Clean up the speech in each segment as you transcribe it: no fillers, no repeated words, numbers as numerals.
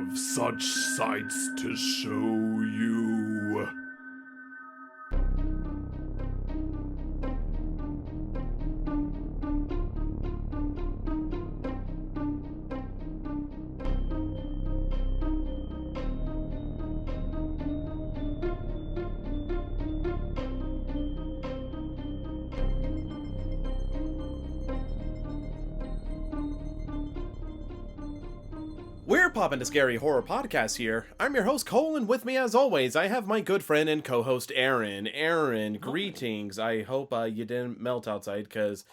have such sights to show you. We're Poppin the Scary horror podcast here. I'm your host Coale, and with me as always, I have my good friend and co-host Aaron. Aaron, greetings. I hope you didn't melt outside, because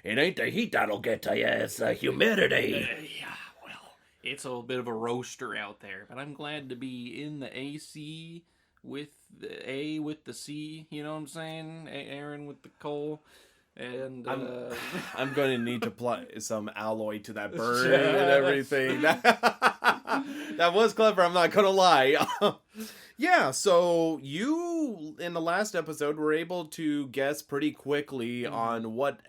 it ain't the heat that'll get to you, it's the humidity. Yeah, well, it's a bit of a roaster out there, but I'm glad to be in the AC with the A with the C, you know what I'm saying? Aaron with the coal. And I'm going to need to apply some alloy to that bird and everything. That was clever, I'm not going to lie. Yeah, so you, in the last episode, were able to guess pretty quickly on what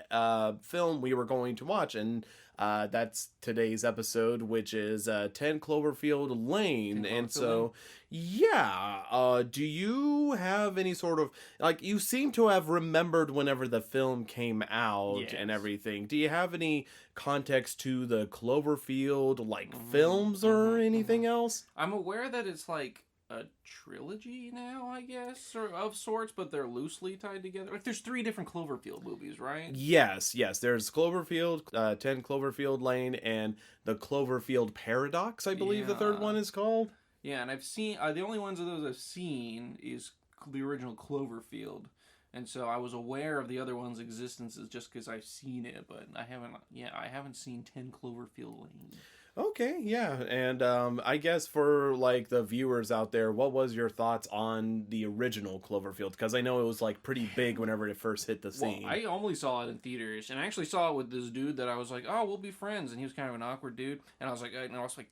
film we were going to watch, and that's today's episode, which is 10 Cloverfield Lane. And so, yeah, do you have any sort of, like, you seem to have remembered whenever the film came out and everything. Do you have any context to the Cloverfield, like, films or anything else? I'm aware that it's like a trilogy now, I guess, or of sorts, but they're loosely tied together. Like, there's 3 different Cloverfield movies, right? Yes. There's Cloverfield, 10 Cloverfield Lane, and the Cloverfield Paradox, I believe the third one is called. Yeah, and I've seen, the only ones of those I've seen is the original Cloverfield. And so I was aware of the other one's existences just because I've seen it, but I haven't seen 10 Cloverfield Lane. Okay, yeah, and I guess for, like, the viewers out there, what was your thoughts on the original Cloverfield? Because I know it was, like, pretty big whenever it first hit the scene. Well, I only saw it in theaters, and I actually saw it with this dude that I was like, oh, we'll be friends, and he was kind of an awkward dude, and I was like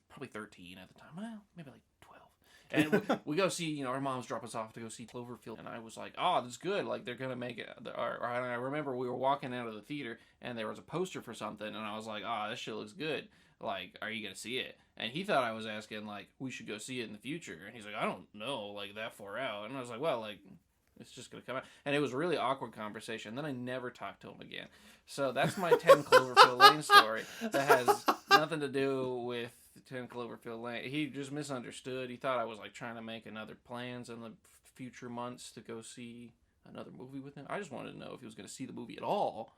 probably 13 at the time, well, maybe like 12. And we go see, our moms drop us off to go see Cloverfield, and I was like, oh, that's good, like, they're gonna make it, and I remember we were walking out of the theater, and there was a poster for something, and I was like, oh, this shit looks good. Like, are you going to see it? And he thought I was asking, like, we should go see it in the future. And he's like, I don't know, like, that far out. And I was like, well, like, it's just going to come out. And it was a really awkward conversation. Then I never talked to him again. So that's my 10 Cloverfield Lane story that has nothing to do with 10 Cloverfield Lane. He just misunderstood. He thought I was, like, trying to make another plans in the future months to go see another movie with him. I just wanted to know if he was going to see the movie at all.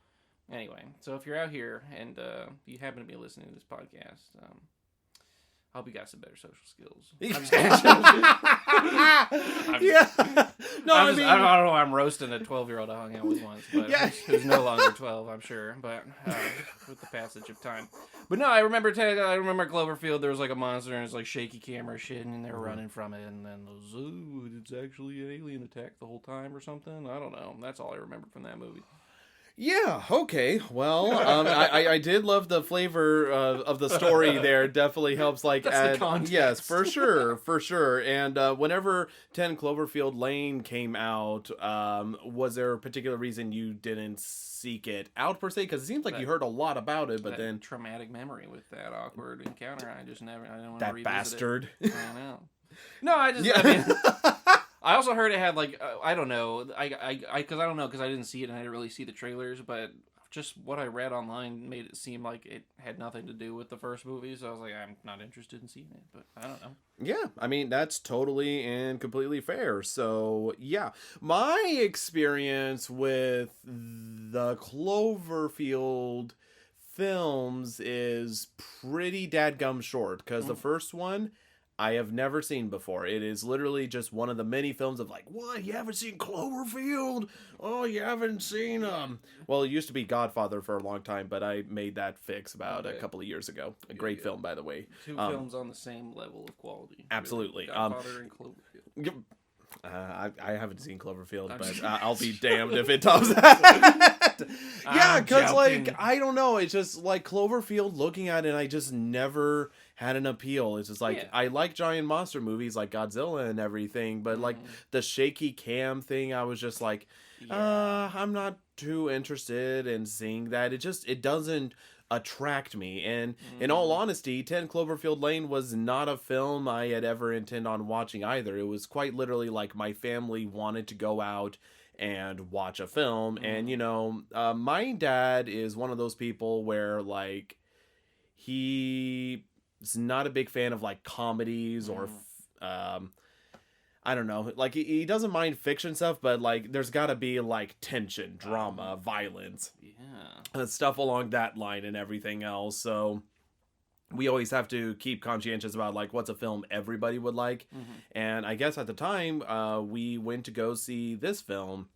Anyway, so if you're out here and you happen to be listening to this podcast, I hope you got some better social skills. I don't know. I'm roasting a 12-year-old I hung out with once, but who's no longer 12, I'm sure. But with the passage of time. But no, I remember Cloverfield. There was like a monster and it's like shaky camera shit, and they were running from it, and then it's actually an alien attack the whole time or something. I don't know. That's all I remember from that movie. Yeah, okay. Well, I did love the flavor of the story there. Definitely helps, like, add... the context. Yes, for sure. And whenever 10 Cloverfield Lane came out, was there a particular reason you didn't seek it out, per se? Because it seems like you heard a lot about it, but then... traumatic memory with that awkward encounter. I don't want to that revisit bastard. It. I know. No, I mean... I also heard it had, like, I don't know, because I didn't see it and I didn't really see the trailers, but just what I read online made it seem like it had nothing to do with the first movie, so I was like, I'm not interested in seeing it, but I don't know. Yeah, I mean, that's totally and completely fair. So, yeah, my experience with the Cloverfield films is pretty dadgum short, because the first one... I have never seen before. It is literally just one of the many films of like, what? You haven't seen Cloverfield? Oh, you haven't seen Well, it used to be Godfather for a long time, but I made that fix about a couple of years ago. A great film, by the way. 2 films on the same level of quality. Absolutely. Really. Godfather and Cloverfield. I haven't seen Cloverfield, but I'll be damned if it tops that. Yeah, because, like, I don't know. It's just, like, Cloverfield, looking at it, I just never had an appeal. It's just, like, I like giant monster movies like Godzilla and everything, but, like, the shaky cam thing, I was just like, I'm not too interested in seeing that. It doesn't attract me. And in all honesty, 10 Cloverfield Lane was not a film I had ever intended on watching either. It was quite literally like my family wanted to go out and watch a film. And, you know, my dad is one of those people where, like, he's not a big fan of, like, comedies or, I don't know, like, he doesn't mind fiction stuff, but, like, there's gotta be, like, tension, drama, violence. Yeah. Stuff along that line and everything else, so we always have to keep conscientious about, like, what's a film everybody would like. And I guess at the time, we went to go see this film.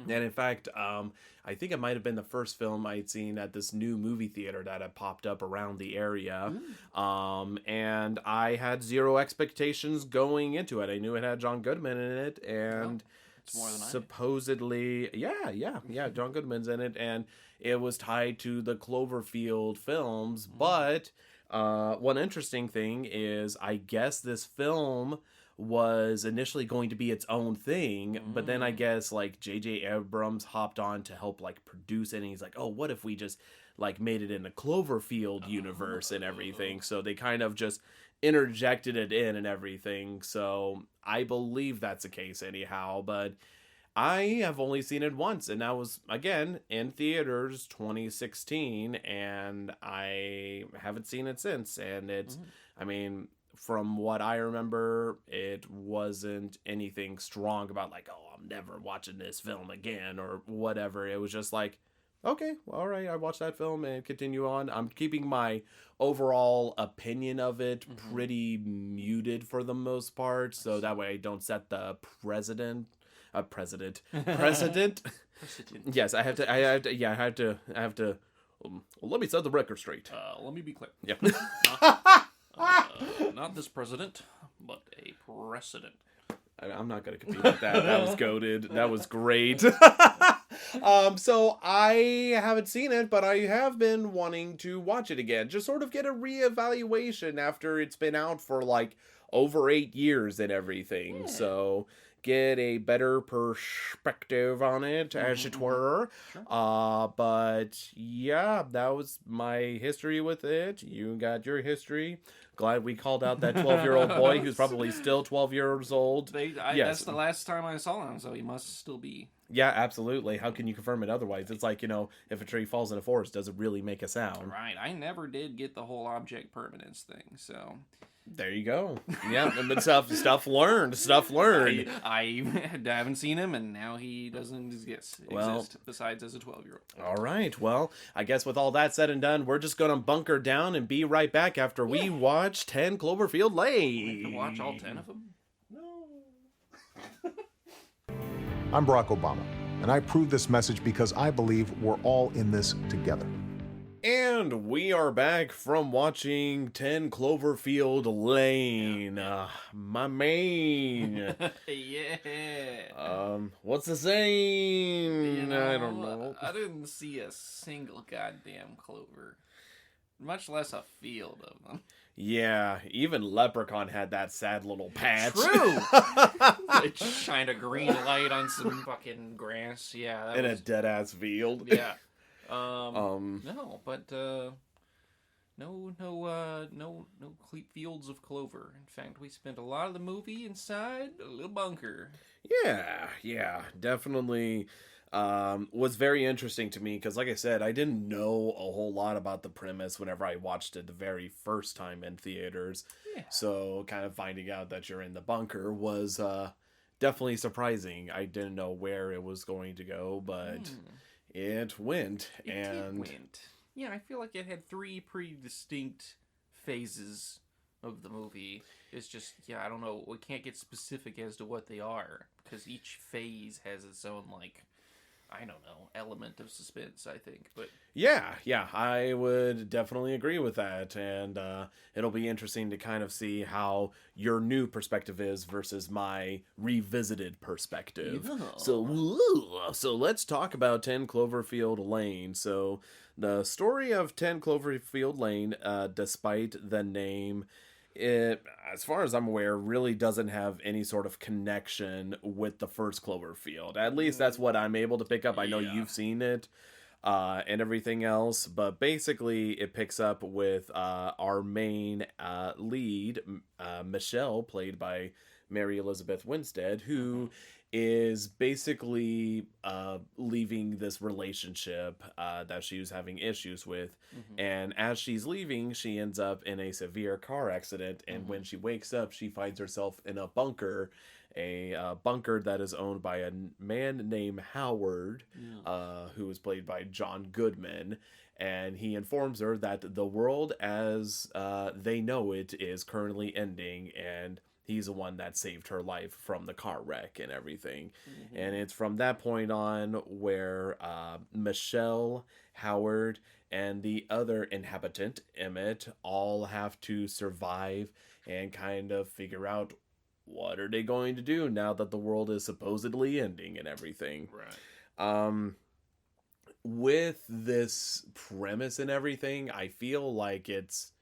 And in fact, I think it might have been the first film I'd seen at this new movie theater that had popped up around the area. And I had zero expectations going into it. I knew it had John Goodman in it, and it's more than supposedly, John Goodman's in it, and it was tied to the Cloverfield films. But one interesting thing is, I guess this film was initially going to be its own thing, but then I guess, like, J.J. Abrams hopped on to help, like, produce it, and he's like, oh, what if we just, like, made it in the Cloverfield universe and everything? So they kind of just interjected it in and everything, so I believe that's the case anyhow. But I have only seen it once, and that was, again, in theaters 2016, and I haven't seen it since. And it's, I mean, from what I remember, it wasn't anything strong about, like, oh, I'm never watching this film again or whatever. It was just like, okay, well, all right, I watched that film and continue on. I'm keeping my overall opinion of it pretty muted for the most part, so that way I don't set the precedent. Yes, I have to. Let me set the record straight. Let me be clear. Yeah. Not this president, but a precedent. I'm not going to compete with that. That was goated. That was great. So I haven't seen it, but I have been wanting to watch it again. Just sort of get a reevaluation after it's been out for, like, over 8 years and everything. Yeah. So get a better perspective on it, as it were. Sure. But yeah, that was my history with it. You got your history. Glad we called out that 12-year-old boy who's probably still 12 years old. Yes. That's the last time I saw him, so he must still be. Yeah, absolutely. How can you confirm it otherwise? It's like, you know, if a tree falls in a forest, does it really make a sound? Right. I never did get the whole object permanence thing, so... There you go. Yeah, but stuff learned. I haven't seen him, and now he doesn't exist besides as a 12-year-old. All right. Well, I guess with all that said and done, we're just going to bunker down and be right back after we watch 10 Cloverfield Lane. We can watch all 10 of them? No. I'm Barack Obama, and I approve this message because I believe we're all in this together. And we are back from watching 10 Cloverfield Lane. My main. Yeah. What's the saying? You know, I don't know. I didn't see a single goddamn clover. Much less a field of them. Yeah, even Leprechaun had that sad little patch. True! It shined a green light on some fucking grass. Yeah. In a dead-ass field. Yeah. No, but no fields of clover. In fact, we spent a lot of the movie inside a little bunker. Yeah, definitely. Was very interesting to me because, like I said, I didn't know a whole lot about the premise whenever I watched it the very first time in theaters. Yeah. So, kind of finding out that you're in the bunker was definitely surprising. I didn't know where it was going to go, but. It went. It went. Yeah, I feel like it had 3 pretty distinct phases of the movie. It's just, I don't know. We can't get specific as to what they are because each phase has its own, like, I don't know, element of suspense, I think. But yeah, I would definitely agree with that. And it'll be interesting to kind of see how your new perspective is versus my revisited perspective. Yeah. So let's talk about 10 Cloverfield Lane. So the story of 10 Cloverfield Lane, despite the name, it, as far as I'm aware, really doesn't have any sort of connection with the first Cloverfield. At least that's what I'm able to pick up. I know you've seen it. and everything else. But basically, it picks up with our main lead, Michelle, played by Mary Elizabeth Winstead, who is basically leaving this relationship that she was having issues with. And as she's leaving, she ends up in a severe car accident. And when she wakes up, she finds herself in a bunker. A bunker that is owned by a man named Howard, who is played by John Goodman, and he informs her that the world as they know it is currently ending, and he's the one that saved her life from the car wreck and everything. And it's from that point on where Michelle, Howard, and the other inhabitant, Emmett, all have to survive and kind of figure out what are they going to do now that the world is supposedly ending and everything. Right. With this premise and everything, I feel like it's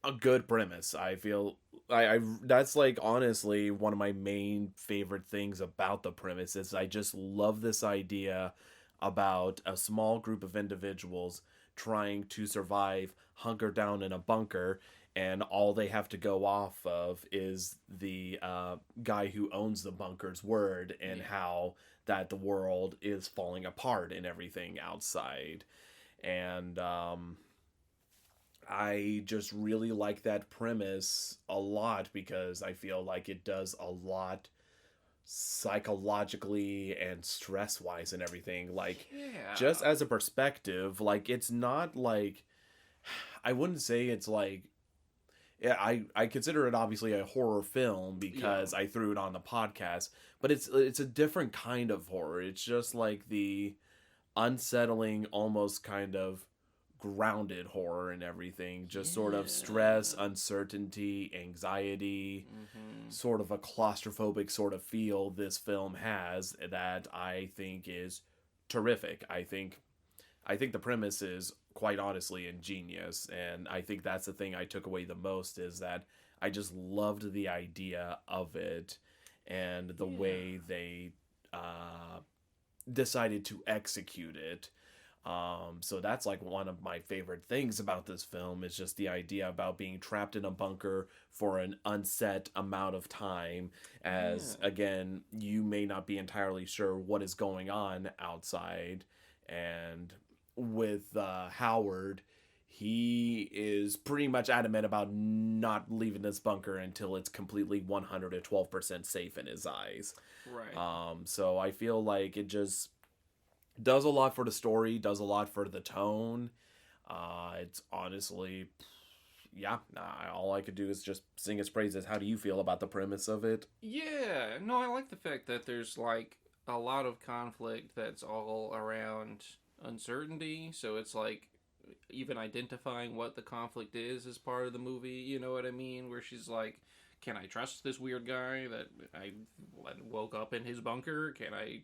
a good premise. I feel I that's like honestly one of my main favorite things about the premise is I just love this idea about a small group of individuals trying to survive, hunker down in a bunker, and all they have to go off of is the guy who owns the bunker's word and how that the world is falling apart and everything outside. And I just really like that premise a lot because I feel like it does a lot psychologically and stress-wise and everything. Like, just as a perspective, like, it's not like... I wouldn't say it's like... Yeah, I consider it obviously a horror film because I threw it on the podcast, but it's a different kind of horror. It's just like the unsettling, almost kind of grounded horror and everything. Just sort of stress, uncertainty, anxiety, sort of a claustrophobic sort of feel this film has that I think is terrific. I think the premise is quite honestly ingenious, and I think that's the thing I took away the most is that I just loved the idea of it and the way they decided to execute it. So that's like one of my favorite things about this film is just the idea about being trapped in a bunker for an unset amount of time as again you may not be entirely sure what is going on outside. And with Howard, he is pretty much adamant about not leaving this bunker until it's completely 112% safe in his eyes. Right. So I feel like it just does a lot for the story, does a lot for the tone. It's honestly, all I could do is just sing its praises. How do you feel about the premise of it? Yeah, no, I like the fact that there's like a lot of conflict that's all around uncertainty, so it's like even identifying what the conflict is part of the movie, you know what I mean, where she's like, can I trust this weird guy that I woke up in his bunker? Can I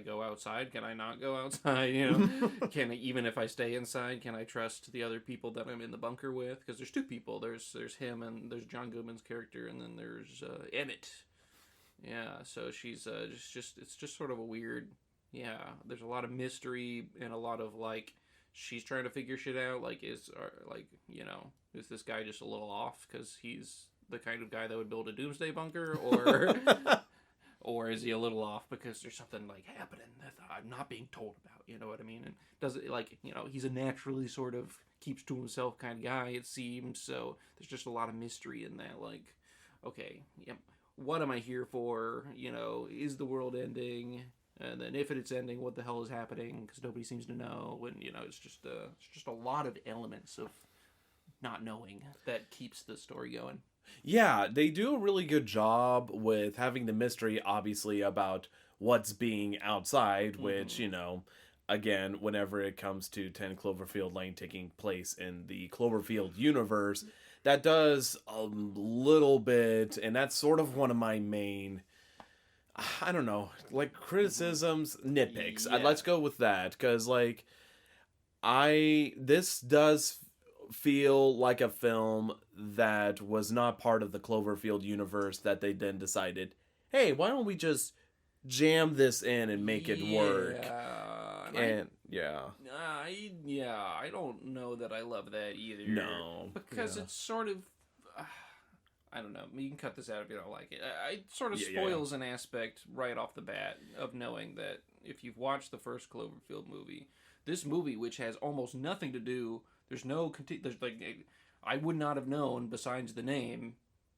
go outside? Can I not go outside? You know, even if I stay inside, can I trust the other people that I'm in the bunker with? Because there's two people. There's him and there's John Goodman's character, and then there's Emmett. Yeah, so she's it's just sort of a weird. Yeah, there's a lot of mystery and a lot of like she's trying to figure shit out. Like is this guy just a little off because he's the kind of guy that would build a doomsday bunker, or or is he a little off because there's something like happening that I'm not being told about? You know what I mean? And does it like he's a naturally sort of keeps to himself kind of guy, it seems. So there's just a lot of mystery in that. Like, okay, what am I here for? Is the world ending? And then if it's ending, what the hell is happening? Because nobody seems to know. And it's just a lot of elements of not knowing that keeps the story going. Yeah, they do a really good job with having the mystery, obviously, about what's being outside, which, again, whenever it comes to 10 Cloverfield Lane taking place in the Cloverfield universe, that does a little bit, and that's sort of one of my main... I don't know, like criticisms, nitpicks. Yeah. Let's go with that, because this does feel like a film that was not part of the Cloverfield universe that they then decided, hey, why don't we just jam this in and make it work? And Yeah. I don't know that I love that either. No. Because it's sort of... I don't know. You can cut this out if you don't like it. It sort of spoils an aspect right off the bat of knowing that if you've watched the first Cloverfield movie, this movie, which has almost nothing to do, I would not have known, besides the name,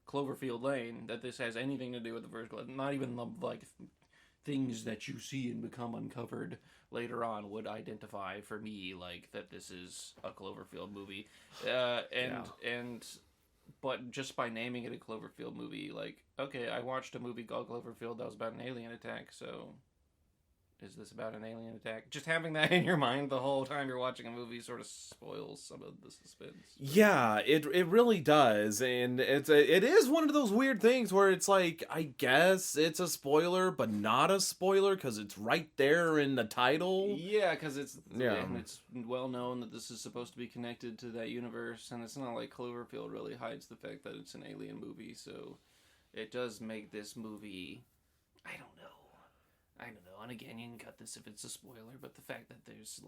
Cloverfield Lane, that this has anything to do with the first Cloverfield. Not even the, things that you see and become uncovered later on would identify for me, that this is a Cloverfield movie. But just by naming it a Cloverfield movie, okay, I watched a movie called Cloverfield that was about an alien attack, so is this about an alien attack? Just having that in your mind the whole time you're watching a movie sort of spoils some of the suspense. Yeah, it really does, and it is one of those weird things where it's I guess it's a spoiler, but not a spoiler because it's right there in the title. Yeah, because it's well known that this is supposed to be connected to that universe, and it's not like Cloverfield really hides the fact that it's an alien movie, so it does make this movie, I don't know, and again, you can cut this if it's a spoiler, but the fact that there's,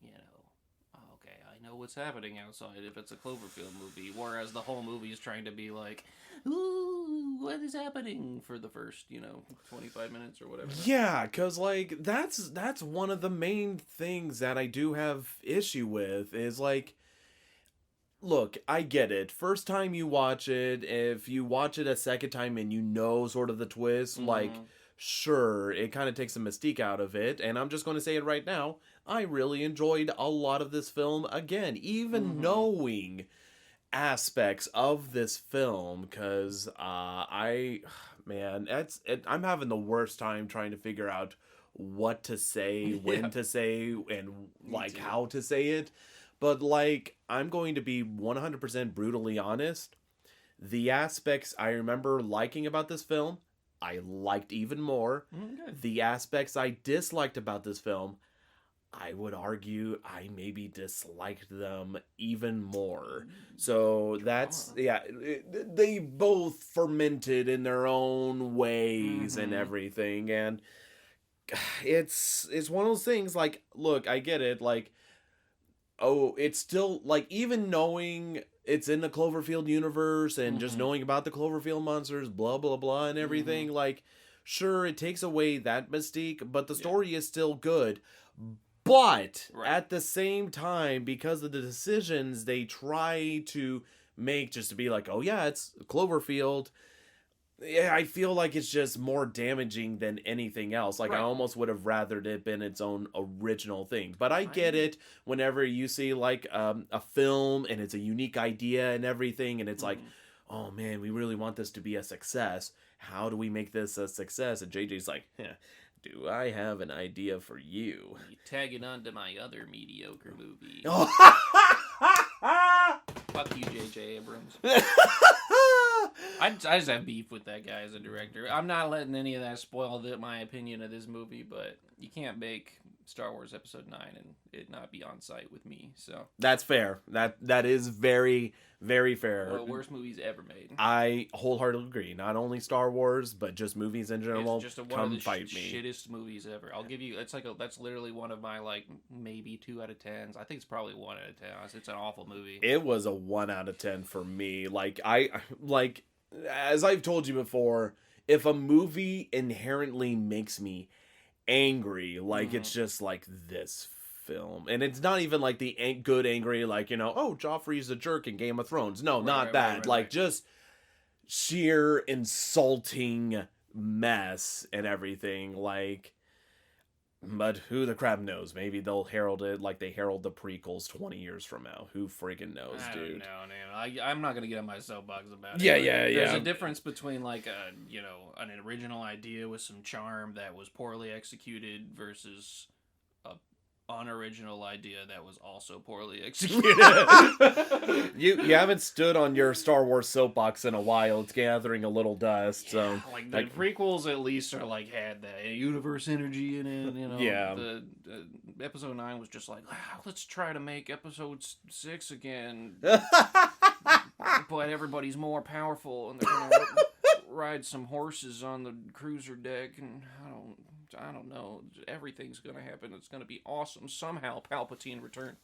okay, I know what's happening outside if it's a Cloverfield movie, whereas the whole movie is trying to be ooh, what is happening for the first, 25 minutes or whatever. Yeah, because, that's one of the main things that I do have issue with is, look, I get it. First time you watch it, if you watch it a second time and you know sort of the twist, sure, it kind of takes the mystique out of it, and I'm just going to say it right now, I really enjoyed a lot of this film again, even knowing aspects of this film, because I'm having the worst time trying to figure out what to say, when to say, and how to say it, but I'm going to be 100% brutally honest, the aspects I remember liking about this film, I liked even more. The aspects I disliked about this film, I would argue I maybe disliked them even more. So that's, they both fermented in their own ways and everything. And it's one of those things, look, I get it, it's still, even knowing it's in the Cloverfield universe and just knowing about the Cloverfield monsters, blah, blah, blah, and everything, sure, it takes away that mystique, but the story is still good. But at the same time, because of the decisions they try to make just to be oh yeah, it's Cloverfield, I feel like it's just more damaging than anything else. I almost would have rathered it been its own original thing. But I get it whenever you see a film and it's a unique idea and everything, and it's oh man, we really want this to be a success. How do we make this a success? And JJ's do I have an idea for you? You tag it onto my other mediocre movie. Fuck you, J.J. Abrams. I just have beef with that guy as a director. I'm not letting any of that spoil my opinion of this movie, but you can't make Star Wars Episode 9 and it not be on site with me. So that's fair. That is very, very fair. One of the worst movies ever made. I wholeheartedly agree. Not only Star Wars, but just movies in general. It's just one of the shittest movies ever. I'll give you. That's literally one of my maybe 2 out of 10s. I think it's probably 1 out of 10. It's an awful movie. It was a 1 out of 10 for me. As I've told you before, if a movie inherently makes me angry, it's just this film, and it's not even the good angry, oh, Joffrey's a jerk in Game of Thrones. No, not that. Just sheer insulting mess and everything. But who the crap knows? Maybe they'll herald it like they herald the prequels 20 years from now. Who friggin' knows, dude? No, man. I'm not gonna get on my soapbox about it. Yeah. There's a difference between an original idea with some charm that was poorly executed versus a unoriginal idea that was also poorly executed. You haven't stood on your Star Wars soapbox in a while. It's gathering a little dust. So the prequels at least are had that universe energy in it. Yeah. The Episode 9 was just let's try to make Episode 6 again, but everybody's more powerful and they're gonna ride some horses on the cruiser deck, and I don't I don't know, everything's gonna happen. It's gonna be awesome. Somehow Palpatine returned.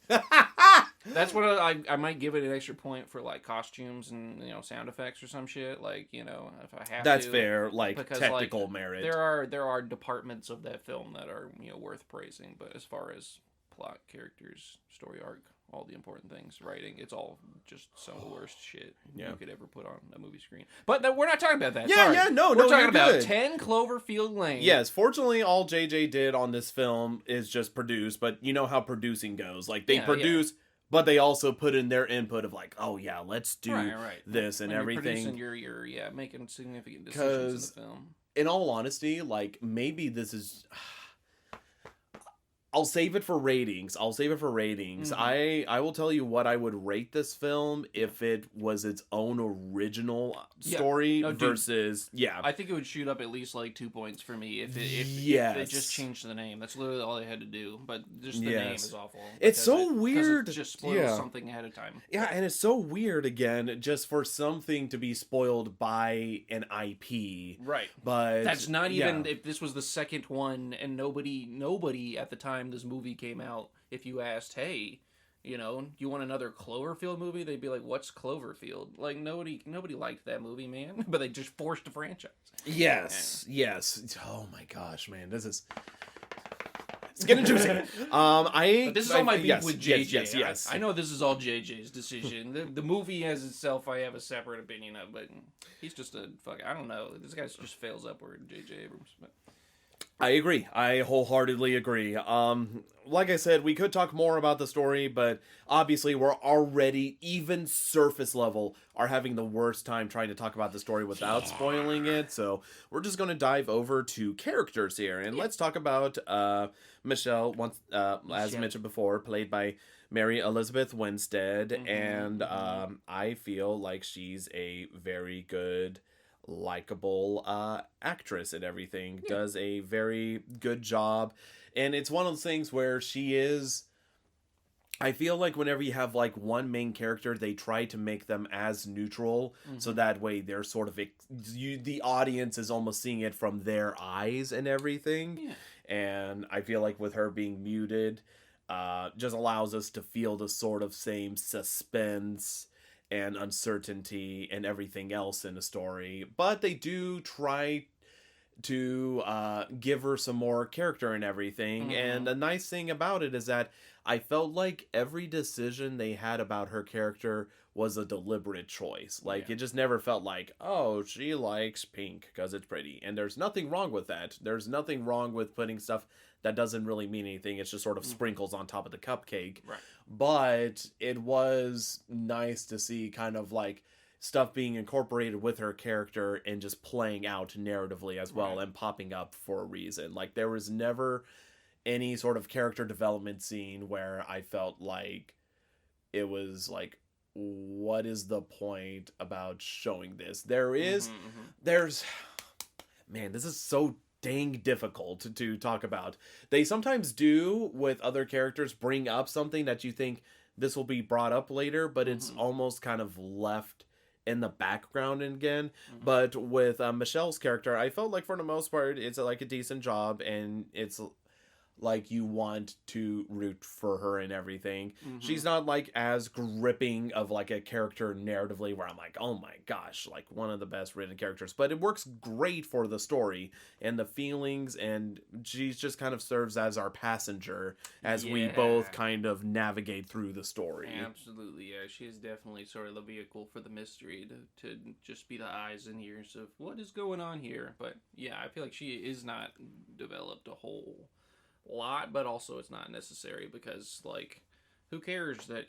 That's what I might give it an extra point for like costumes and sound effects or some shit. Like if I have That's to, fair, like because, technical merit. There are departments of that film that are worth praising, but as far as plot, characters, story arc, all the important things, writing, it's all just some of the worst shit you could ever put on a movie screen. But we're not talking about that. Sorry. We're talking about 10 Cloverfield Lane. Yes, fortunately, all JJ did on this film is just produce, but you know how producing goes. Like, they produce, but they also put in their input of like, oh yeah, let's do this and when everything. You're making significant decisions in the film. In all honesty, like, maybe this is... I'll save it for ratings. Mm-hmm. I will tell you what I would rate this film if it was its own original story versus... Yeah. I think it would shoot up at least like 2 points for me if they just changed the name. That's literally all they had to do. But just the name is awful. It's so weird. It just spoils something ahead of time. Yeah, and it's so weird, again, just for something to be spoiled by an IP. Right. But... That's not even... If this was the second one and nobody at the time this movie came out, if you asked, hey, you want another Cloverfield movie, they'd be like, what's Cloverfield? Like, nobody liked that movie, man. But they just forced a franchise. Yes. Oh my gosh, man, it's getting juicy. But this is all my beef with JJ. Yes. I know this is all JJ's decision. The movie as itself, I have a separate opinion of, but he's just a fuck. I don't know. This guy just fails upward, JJ Abrams. But I agree. I wholeheartedly agree. Like I said, we could talk more about the story, but obviously we're already, even surface level, are having the worst time trying to talk about the story without spoiling it. So we're just going to dive over to characters here. And let's talk about Michelle, as mentioned before, played by Mary Elizabeth Winstead. And I feel like she's a very good... likable actress and everything, does a very good job, and it's one of those things where she is... I feel like whenever you have like one main character, they try to make them as neutral, so that way they're sort of the audience is almost seeing it from their eyes and everything. And I feel like with her being muted, just allows us to feel the sort of same suspense and uncertainty and everything else in the story, but they do try to give her some more character and everything. And the nice thing about it is that I felt like every decision they had about her character was a deliberate choice. Like, it just never felt like, oh, she likes pink because it's pretty. And there's nothing wrong with that. There's nothing wrong with putting stuff that doesn't really mean anything. It's just sort of sprinkles on top of the cupcake. Right. But it was nice to see kind of like stuff being incorporated with her character and just playing out narratively as well, and popping up for a reason. Like, there was never any sort of character development scene where I felt like it was like, what is the point about showing this? There's man, this is so dang difficult to talk about. They sometimes do with other characters bring up something that you think this will be brought up later, but it's almost kind of left in the background again. But with Michelle's character, I felt like for the most part it's like a decent job, and it's like you want to root for her and everything. She's not like as gripping of like a character narratively where I'm like, oh my gosh, like one of the best written characters, but it works great for the story and the feelings, and she just kind of serves as our passenger as we both kind of navigate through the story. Absolutely, yeah. She's definitely sort of the vehicle for the mystery to just be the eyes and ears of what is going on here. But yeah, I feel like she is not developed a whole lot, but also it's not necessary, because like, who cares that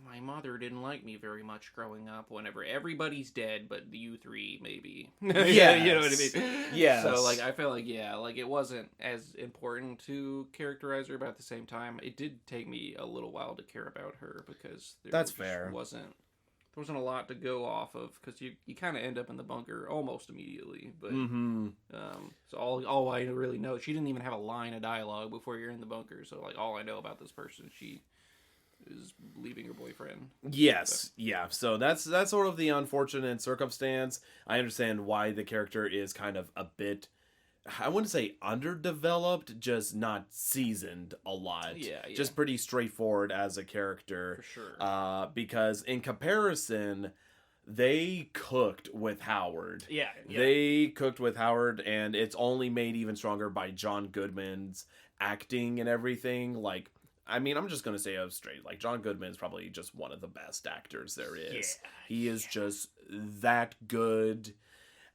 my mother didn't like me very much growing up, whenever everybody's dead but you three maybe. Yeah, you know what I mean. Yeah. So like, I feel like like it wasn't as important to characterize her, but at the same time it did take me a little while to care about her, because that's fair. There wasn't a lot to go off of, because you kind of end up in the bunker almost immediately. But so all I really know, she didn't even have a line of dialogue before you're in the bunker. So like, all I know about this person, she is leaving her boyfriend. Yes, yeah. So that's sort of the unfortunate circumstance. I understand why the character is kind of a bit I wouldn't say underdeveloped, just not seasoned a lot. Yeah. Just pretty straightforward as a character. For sure. Because in comparison, they cooked with Howard. Yeah. They cooked with Howard, and it's only made even stronger by John Goodman's acting and everything. Like, I mean, I'm just going to say it straight. Like, John Goodman is probably just one of the best actors there is. He is just that good.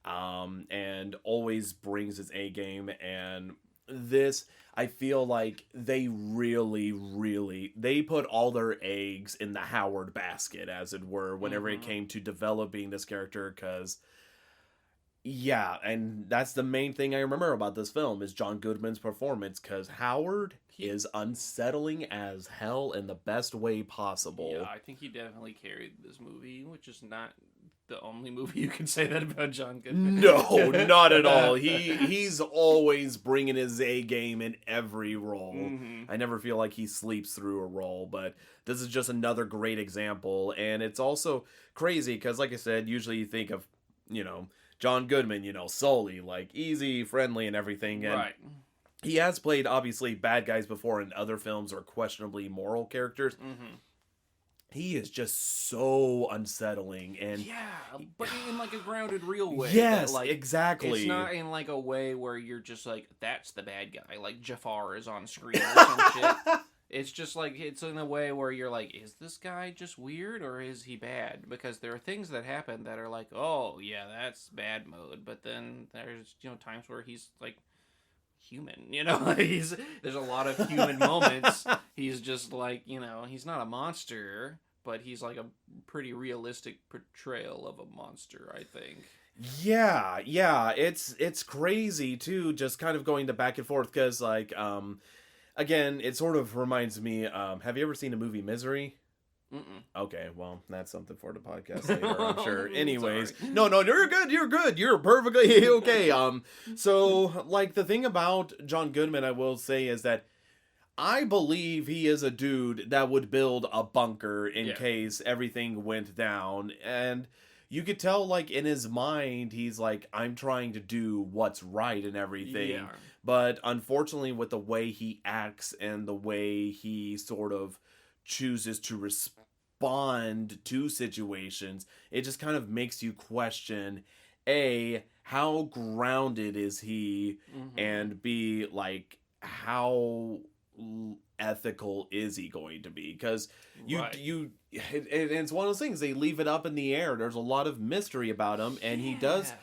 And always brings his A game, and this, I feel like they really they put all their eggs in the Howard basket, as it were, whenever it came to developing this character, because and that's the main thing I remember about this film is John Goodman's performance, because Howard is unsettling as hell in the best way possible. Yeah, I think he definitely carried this movie, which is not the only movie you can say that about John Goodman. No, not at all. He's always bringing his A game in every role. I never feel like he sleeps through a role, but this is just another great example. And it's also crazy because, like I said, usually you think of, John Goodman, solely like easy, friendly, and everything. And Right. he has played obviously bad guys before in other films or questionably moral characters. He is just so unsettling, and but in like a grounded, real way. Yes, like, exactly. It's not in like a way where you're just like, that's the bad guy, like Jafar is on screen or some shit. It's just like, it's in a way where you're like, is this guy just weird or is he bad? Because there are things that happen that are like, oh yeah, that's bad mode. But then there's times where he's like human, there's a lot of human moments. He's just like, he's not a monster, but he's like a pretty realistic portrayal of a monster, I think. Yeah, it's crazy too, just kind of going to back and forth, because like again, it sort of reminds me, have you ever seen the movie Misery? Okay, well, that's something for the podcast later, I'm sure. Anyways, no, you're good. You're perfectly okay. So, like, the thing about John Goodman, I will say, is that I believe he is a dude that would build a bunker in case everything went down. And you could tell, like, in his mind, he's like, I'm trying to do what's right and everything. Yeah. But unfortunately, with the way he acts and the way he sort of chooses to respond to situations, it just kind of makes you question, A, how grounded is he, and B, like, how ethical is he going to be? Because it's one of those things, they leave it up in the air. There's a lot of mystery about him, and he does.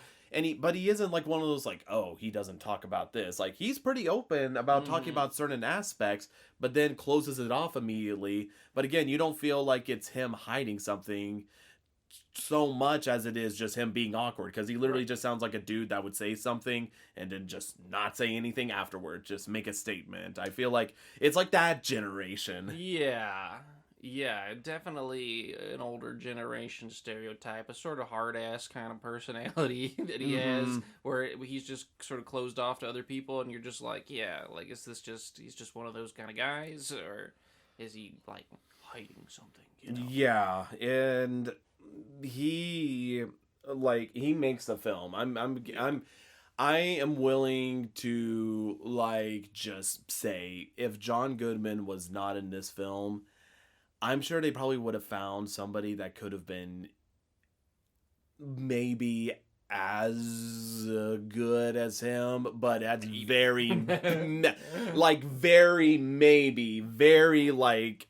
But he isn't like one of those like, oh, he doesn't talk about this. Like, he's pretty open about talking about certain aspects, but then closes it off immediately. But again, you don't feel like it's him hiding something so much as it is just him being awkward, because he literally just sounds like a dude that would say something and then just not say anything afterward, just make a statement. I feel like it's like that generation. Yeah, definitely an older generation stereotype, a sort of hard-ass kind of personality that he has, where he's just sort of closed off to other people, and you're just like, like, is this just, he's just one of those kind of guys, or is he, like, hiding something, Yeah, and he makes the film. I am willing to, like, just say, if John Goodman was not in this film, I'm sure they probably would have found somebody that could have been maybe as good as him, but that's very, like,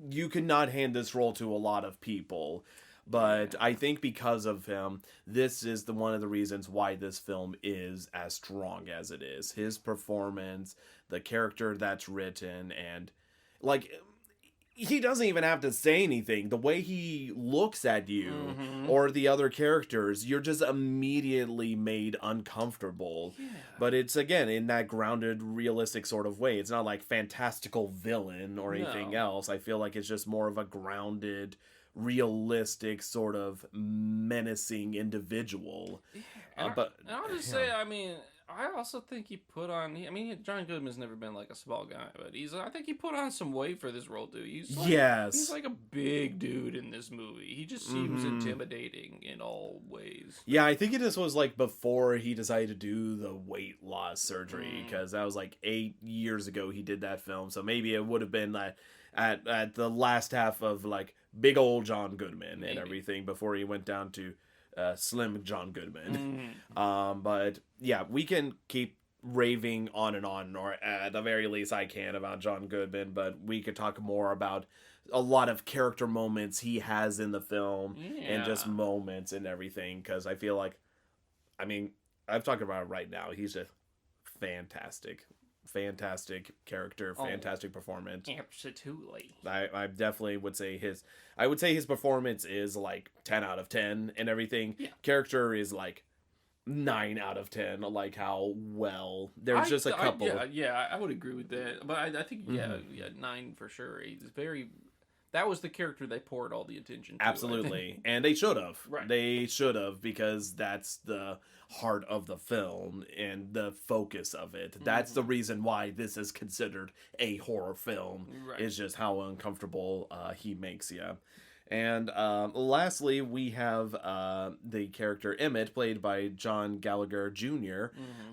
you could not hand this role to a lot of people. But I think because of him, this is one of the reasons why this film is as strong as it is. His performance, the character that's written, and, like, he doesn't even have to say anything. The way he looks at you or the other characters, you're just immediately made uncomfortable. Yeah. But it's, again, in that grounded, realistic sort of way. It's not like fantastical villain or anything else. I feel like it's just more of a grounded, realistic, sort of menacing individual. Yeah. And I'll just say, I mean, I also think he put on. I mean, John Goodman's never been like a small guy, but I think he put on some weight for this role, dude. He's like a big dude in this movie. He just seems intimidating in all ways. Yeah, I think it just was like before he decided to do the weight loss surgery, because that was like 8 years ago he did that film. So maybe it would have been like at the last half of like big old John Goodman and everything before he went down to slim John Goodman. But yeah, we can keep raving on and on, or at the very least I can, about John Goodman, but we could talk more about a lot of character moments he has in the film and just moments and everything, because I feel like, I mean, I'm talking about it right now, he's a fantastic character, fantastic performance. Absolutely. I definitely would say his performance is like 10 out of 10 and everything. Yeah. Character is like 9 out of 10, like how well. There's just a couple. I would agree with that. But I think 9 for sure. He's very. That was the character they poured all the attention to. Absolutely. And they should have. Right. They should have, because that's the heart of the film and the focus of it. That's the reason why this is considered a horror film. Right. Is just how uncomfortable he makes you. And lastly, we have the character Emmett, played by John Gallagher Jr.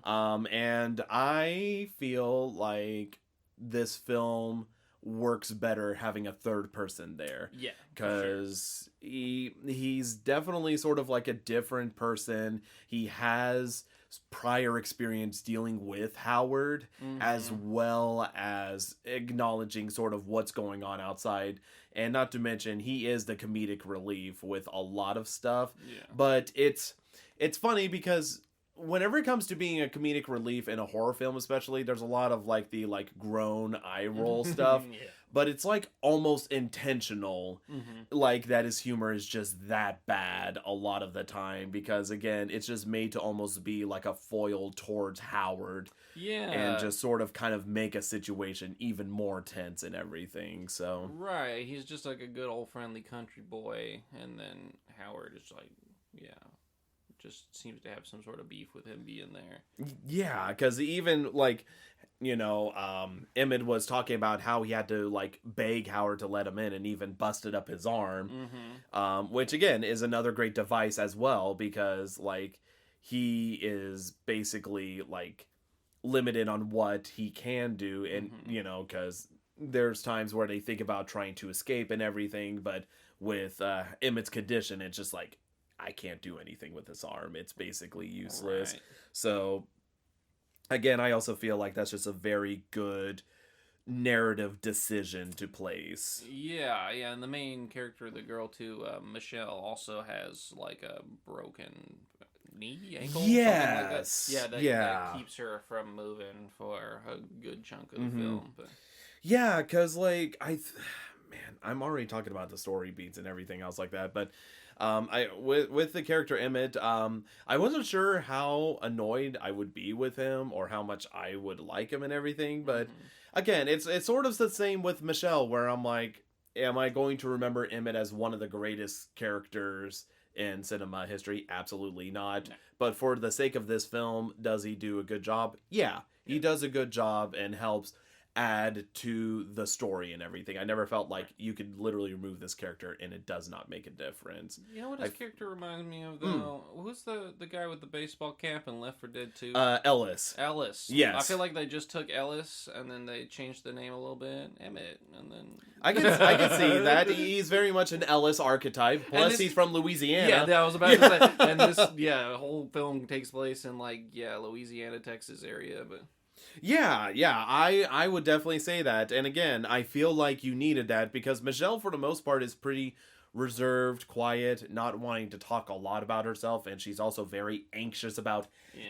And I feel like this film works better having a third person there. Yeah. Because he's definitely sort of like a different person. He has prior experience dealing with Howard, as well as acknowledging sort of what's going on outside. And not to mention, he is the comedic relief with a lot of stuff. Yeah. But it's funny because whenever it comes to being a comedic relief in a horror film, especially, there's a lot of like the like groan eye roll stuff. Yeah. But it's like almost intentional, like that his humor is just that bad a lot of the time, because again, it's just made to almost be like a foil towards Howard. Yeah. And just sort of kind of make a situation even more tense and everything. So right, he's just like a good old friendly country boy, and then Howard is like, just seems to have some sort of beef with him being there. Yeah, because even like, Emmett was talking about how he had to like beg Howard to let him in, and even busted up his arm, which again is another great device as well, because like he is basically like limited on what he can do, and because there's times where they think about trying to escape and everything, but with Emmett's condition, it's just like, I can't do anything with this arm. It's basically useless. Right. So, again, I also feel like that's just a very good narrative decision to place. Yeah, and the main character, the girl too, Michelle, also has like a broken knee, ankle, yes, something like that. That keeps her from moving for a good chunk of the film. But yeah, because like I'm already talking about the story beats and everything else like that, but with the character Emmett, I wasn't sure how annoyed I would be with him or how much I would like him and everything, but again, it's sort of the same with Michelle, where I'm like, am I going to remember Emmett as one of the greatest characters in cinema history? Absolutely not. No. But for the sake of this film, does he do a good job? Yeah, he does a good job and helps add to the story and everything. I never felt like you could literally remove this character and it does not make a difference. You know what his character reminds me of, though? Who's the guy with the baseball cap in Left 4 Dead 2? Ellis. Yes. I feel like they just took Ellis and then they changed the name a little bit. Emmett. And then I can see that. He's very much an Ellis archetype. Plus he's from Louisiana. Yeah, I was about to say. And this whole film takes place in like Louisiana, Texas area, but Yeah, I would definitely say that. And again, I feel like you needed that because Michelle, for the most part, is pretty reserved, quiet, not wanting to talk a lot about herself. And she's also very anxious about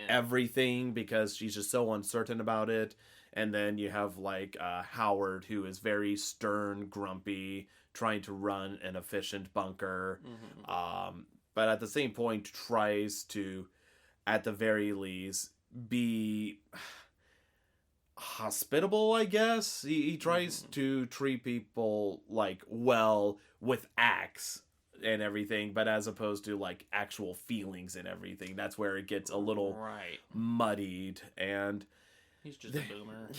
everything because she's just so uncertain about it. And then you have like Howard, who is very stern, grumpy, trying to run an efficient bunker. But at the same point, tries to, at the very least, be hospitable, I guess. He tries to treat people like well with acts, and everything, but as opposed to like actual feelings and everything, that's where it gets a little muddied. And he's just a boomer.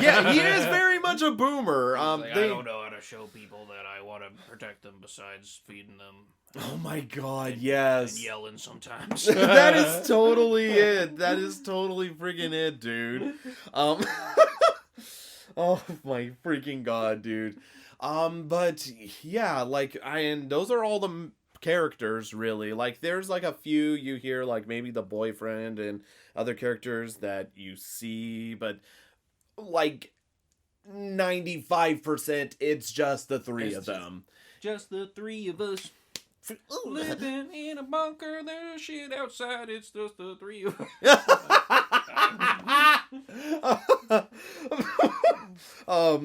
Yeah, he is very much a boomer. I don't know how to show people that I want to protect them besides feeding them. Oh my god, yes. And yelling sometimes. That is totally it. That is totally freaking it, dude. Oh my freaking god, dude. But yeah, like, and those are all the characters, really. Like, there's like a few you hear, like maybe the boyfriend and other characters that you see, but like 95% it's just the three of them. Just the three of us. Living in a bunker, there's shit outside, it's just the three of us.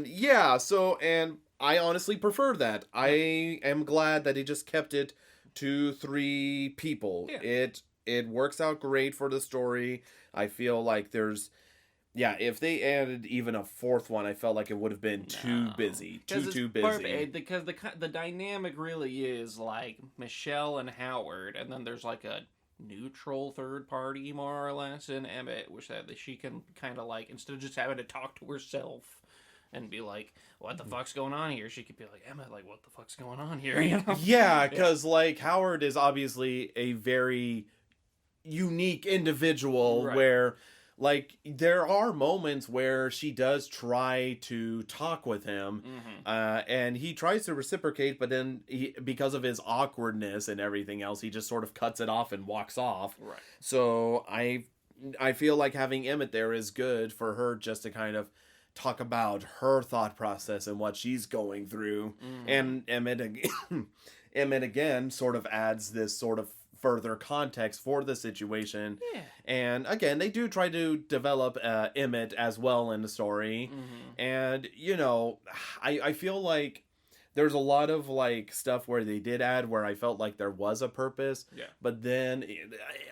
Yeah, so, and I honestly prefer that. I am glad that he just kept it to 3 people. Yeah. It works out great for the story. I feel like there's, yeah, if they added even a 4th one, I felt like it would have been too busy. Too busy. Perfect, because the dynamic really is like Michelle and Howard, and then there's like a neutral third party, more or less, in Emmett, which that she can kind of like, instead of just having to talk to herself and be like, what the fuck's going on here, she could be like, Emmett, like, what the fuck's going on here, you know? Yeah, because like Howard is obviously a very unique individual, right. Where like there are moments where she does try to talk with him, and he tries to reciprocate, but then because of his awkwardness and everything else, he just sort of cuts it off and walks off. Right. So I feel like having Emmett there is good for her, just to kind of talk about her thought process and what she's going through. And Emmett again sort of adds this sort of further context for the situation. Yeah. And again, they do try to develop Emmett as well in the story. And, you know, I feel like there's a lot of like stuff where they did add where I felt like there was a purpose. Yeah. But then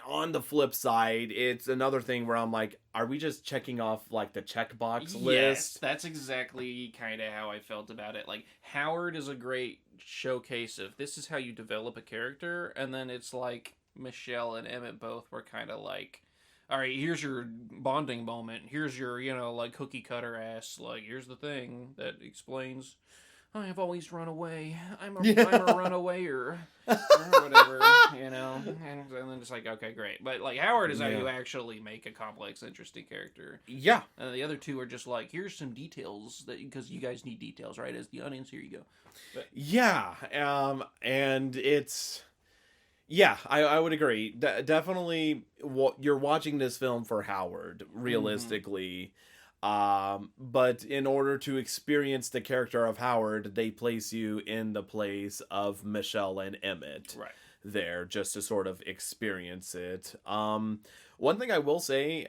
on the flip side, it's another thing where I'm like, are we just checking off like the checkbox list? Yes, that's exactly kind of how I felt about it. Like, Howard is a great showcase of this is how you develop a character, and then it's like Michelle and Emmett both were kind of like, all right, here's your bonding moment. Here's your, you know, like cookie cutter ass. Like, here's the thing that explains, I've always run away. I'm a runawayer. Or whatever, you know. And then it's like, okay, great. But, like, Howard is how you actually make a complex, interesting character. Yeah. And the other two are just like, here's some details, because you guys need details, right? As the audience, here you go. But, yeah. And it's... Yeah, I would agree. Definitely, you're watching this film for Howard, realistically. But in order to experience the character of Howard, they place you in the place of Michelle and Emmett. Right. There, just to sort of experience it. One thing I will say,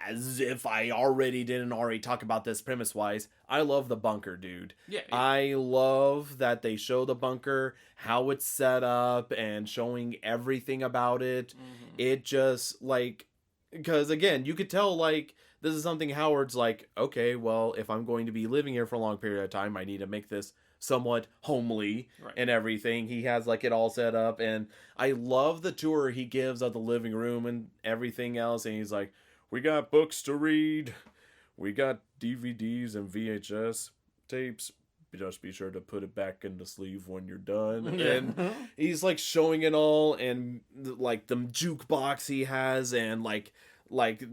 as if I didn't already talk about this premise-wise, I love the bunker, dude. Yeah. I love that they show the bunker, how it's set up, and showing everything about it. It just, like... Because, again, you could tell, like, this is something Howard's like, okay, well, if I'm going to be living here for a long period of time, I need to make this somewhat homely and everything. He has, like, it all set up, and I love the tour he gives of the living room and everything else, and he's like, we got books to read, we got DVDs and VHS tapes, just be sure to put it back in the sleeve when you're done. And he's, like, showing it all, and, like, the jukebox he has, and, like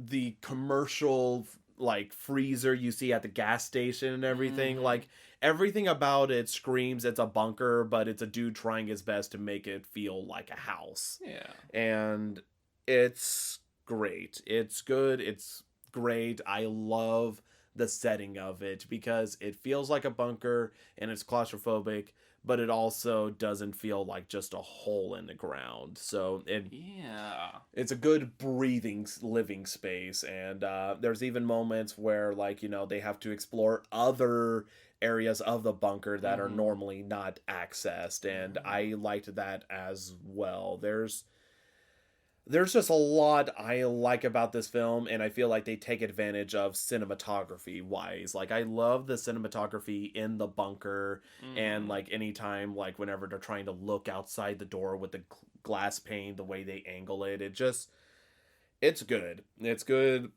the commercial, like, freezer you see at the gas station and everything. Like, everything about it screams it's a bunker, but it's a dude trying his best to make it feel like a house. Yeah. And it's great. It's good. It's great. I love the setting of it because it feels like a bunker and it's claustrophobic, but it also doesn't feel like just a hole in the ground. So it's a good breathing, living space. And there's even moments where, like, you know, they have to explore other areas of the bunker that are normally not accessed. And I liked that as well. there's just a lot I like about this film, and I feel like they take advantage of cinematography wise. Like, I love the cinematography in the bunker, and like anytime, like whenever they're trying to look outside the door with the glass pane, the way they angle it, it's good. It's good.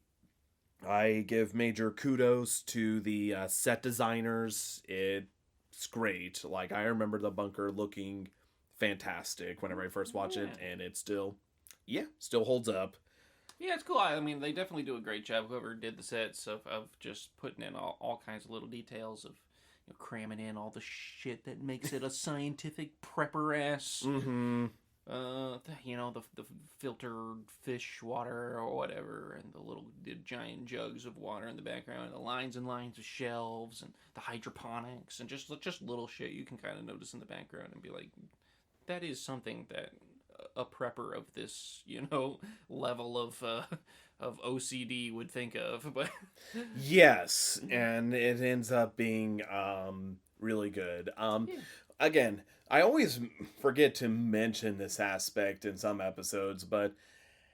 I give major kudos to the set designers. It's great. Like, I remember the bunker looking fantastic whenever I first watched it, and it still holds up. Yeah, it's cool. I mean, they definitely do a great job. Whoever did the sets of just putting in all kinds of little details of cramming in all the shit that makes it a scientific prepper ass. Mm-hmm. The filtered fish water or whatever, and the giant jugs of water in the background, and the lines and lines of shelves, and the hydroponics, and just little shit you can kind of notice in the background and be like, that is something that a prepper of this, level of OCD would think of. But yes, and it ends up being really good. Again, I always forget to mention this aspect in some episodes, but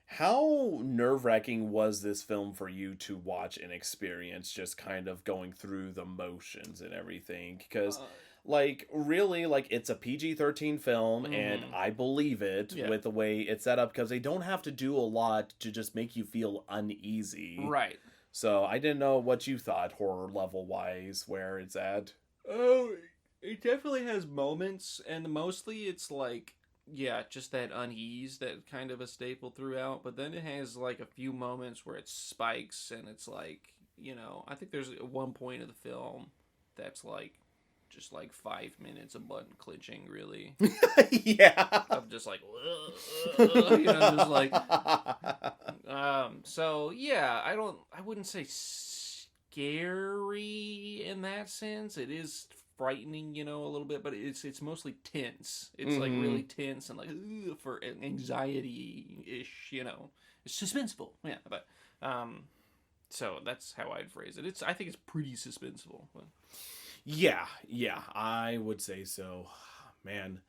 how nerve-wracking was this film for you to watch and experience, just kind of going through the motions and everything? Because really, it's a PG-13 film, and I believe it with the way it's set up, because they don't have to do a lot to just make you feel uneasy. Right. So I didn't know what you thought, horror level-wise, where it's at. Oh, it definitely has moments, and mostly it's just that unease that kind of a staple throughout, but then it has a few moments where it spikes, and it's I think there's one point of the film that's just 5 minutes of button clenching, really. Yeah. Of just so yeah, I wouldn't say scary in that sense. It is frightening, a little bit, but it's mostly tense. It's really tense and for anxiety-ish, It's suspenseful. Yeah, but so that's how I'd phrase it. I think it's pretty suspenseful. But. Yeah, I would say so. Man,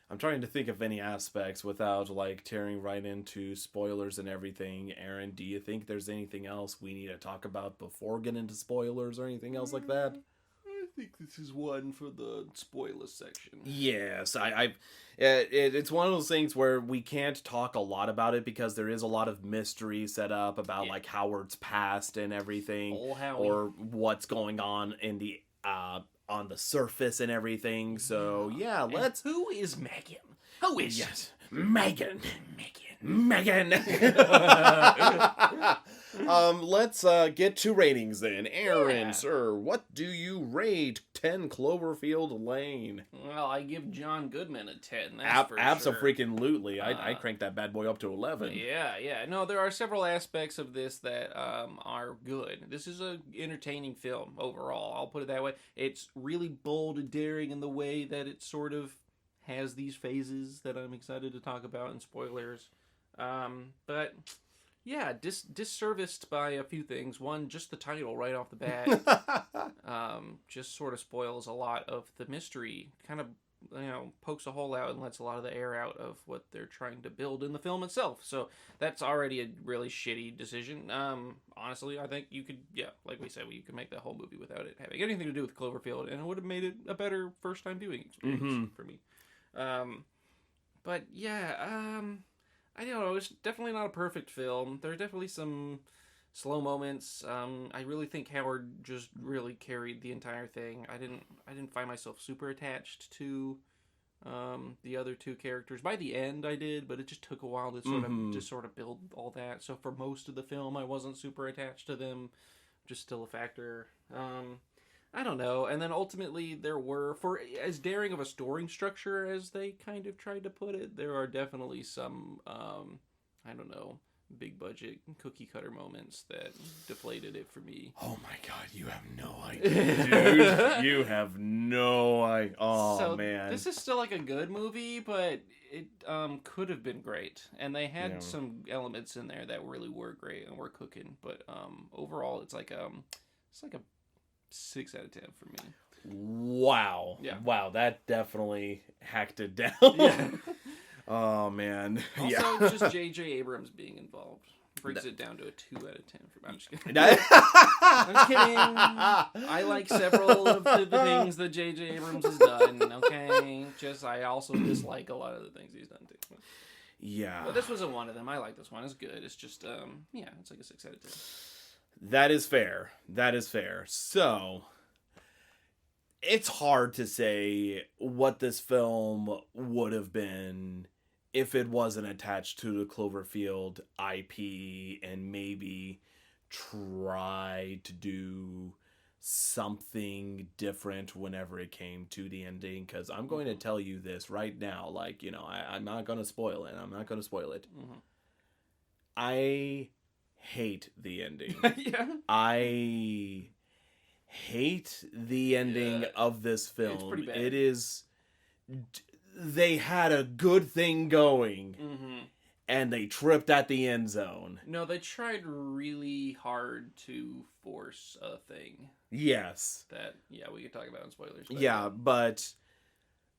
I'm trying to think of any aspects without tearing right into spoilers and everything. Aaron, do you think there's anything else we need to talk about before getting into spoilers or anything else like that? I think this is one for the spoiler section. Yes, it's one of those things where we can't talk a lot about it because there is a lot of mystery set up about Howard's past and everything, or what's going on in the on the surface and everything. So let's. Who is Megan? Who is Megan? Let's get to ratings then. Aaron, sir, what do you rate 10 Cloverfield Lane? Well, I give John Goodman a 10. That's for sure. Abso-freaking-lutely. I crank that bad boy up to 11. Yeah. No, there are several aspects of this that are good. This is an entertaining film overall. I'll put it that way. It's really bold and daring in the way that it sort of has these phases that I'm excited to talk about in spoilers. But yeah, disserviced by a few things. One, just the title right off the bat, just sort of spoils a lot of the mystery. Kind of, pokes a hole out and lets a lot of the air out of what they're trying to build in the film itself. So that's already a really shitty decision. Honestly, I think you could, like we said, you could make that whole movie without it having anything to do with Cloverfield, and it would have made it a better first-time viewing experience for me. But yeah, I don't know. It's definitely not a perfect film. There are definitely some slow moments. I really think Howard just really carried the entire thing. I didn't find myself super attached to the other two characters. By the end, I did, but it just took a while to sort of build all that. So for most of the film, I wasn't super attached to them. Just still a factor. I don't know. And then ultimately there were, for as daring of a story structure as they kind of tried to put it, there are definitely some, I don't know, big budget cookie cutter moments that deflated it for me. Oh my God, you have no idea, dude. You have no idea. Oh, man. This is still a good movie, but it could have been great. And they had some elements in there that really were great and were cooking. But overall, it's like a 6 out of 10 for me. Wow. Yeah. Wow, that definitely hacked it down. Yeah. Oh man. Also, just J.J. Abrams being involved brings it down to a 2 out of 10. I'm just kidding. I'm just kidding. I like several of the things that J.J. Abrams has done. Okay, I also dislike a lot of the things he's done too. Yeah. But this wasn't one of them. I like this one. It's good. It's just it's like a 6 out of 10. That is fair. That is fair. So, it's hard to say what this film would have been if it wasn't attached to the Cloverfield IP and maybe tried to do something different whenever it came to the ending. Because I'm going to tell you this right now. Like, I'm not going to spoil it. I'm not going to spoil it. Mm-hmm. I hate the ending. Yeah. I hate the ending of this film. It's pretty bad. It is. They had a good thing going, and they tripped at the end zone. No, they tried really hard to force a thing. Yes. That, we could talk about in spoilers. Yeah, but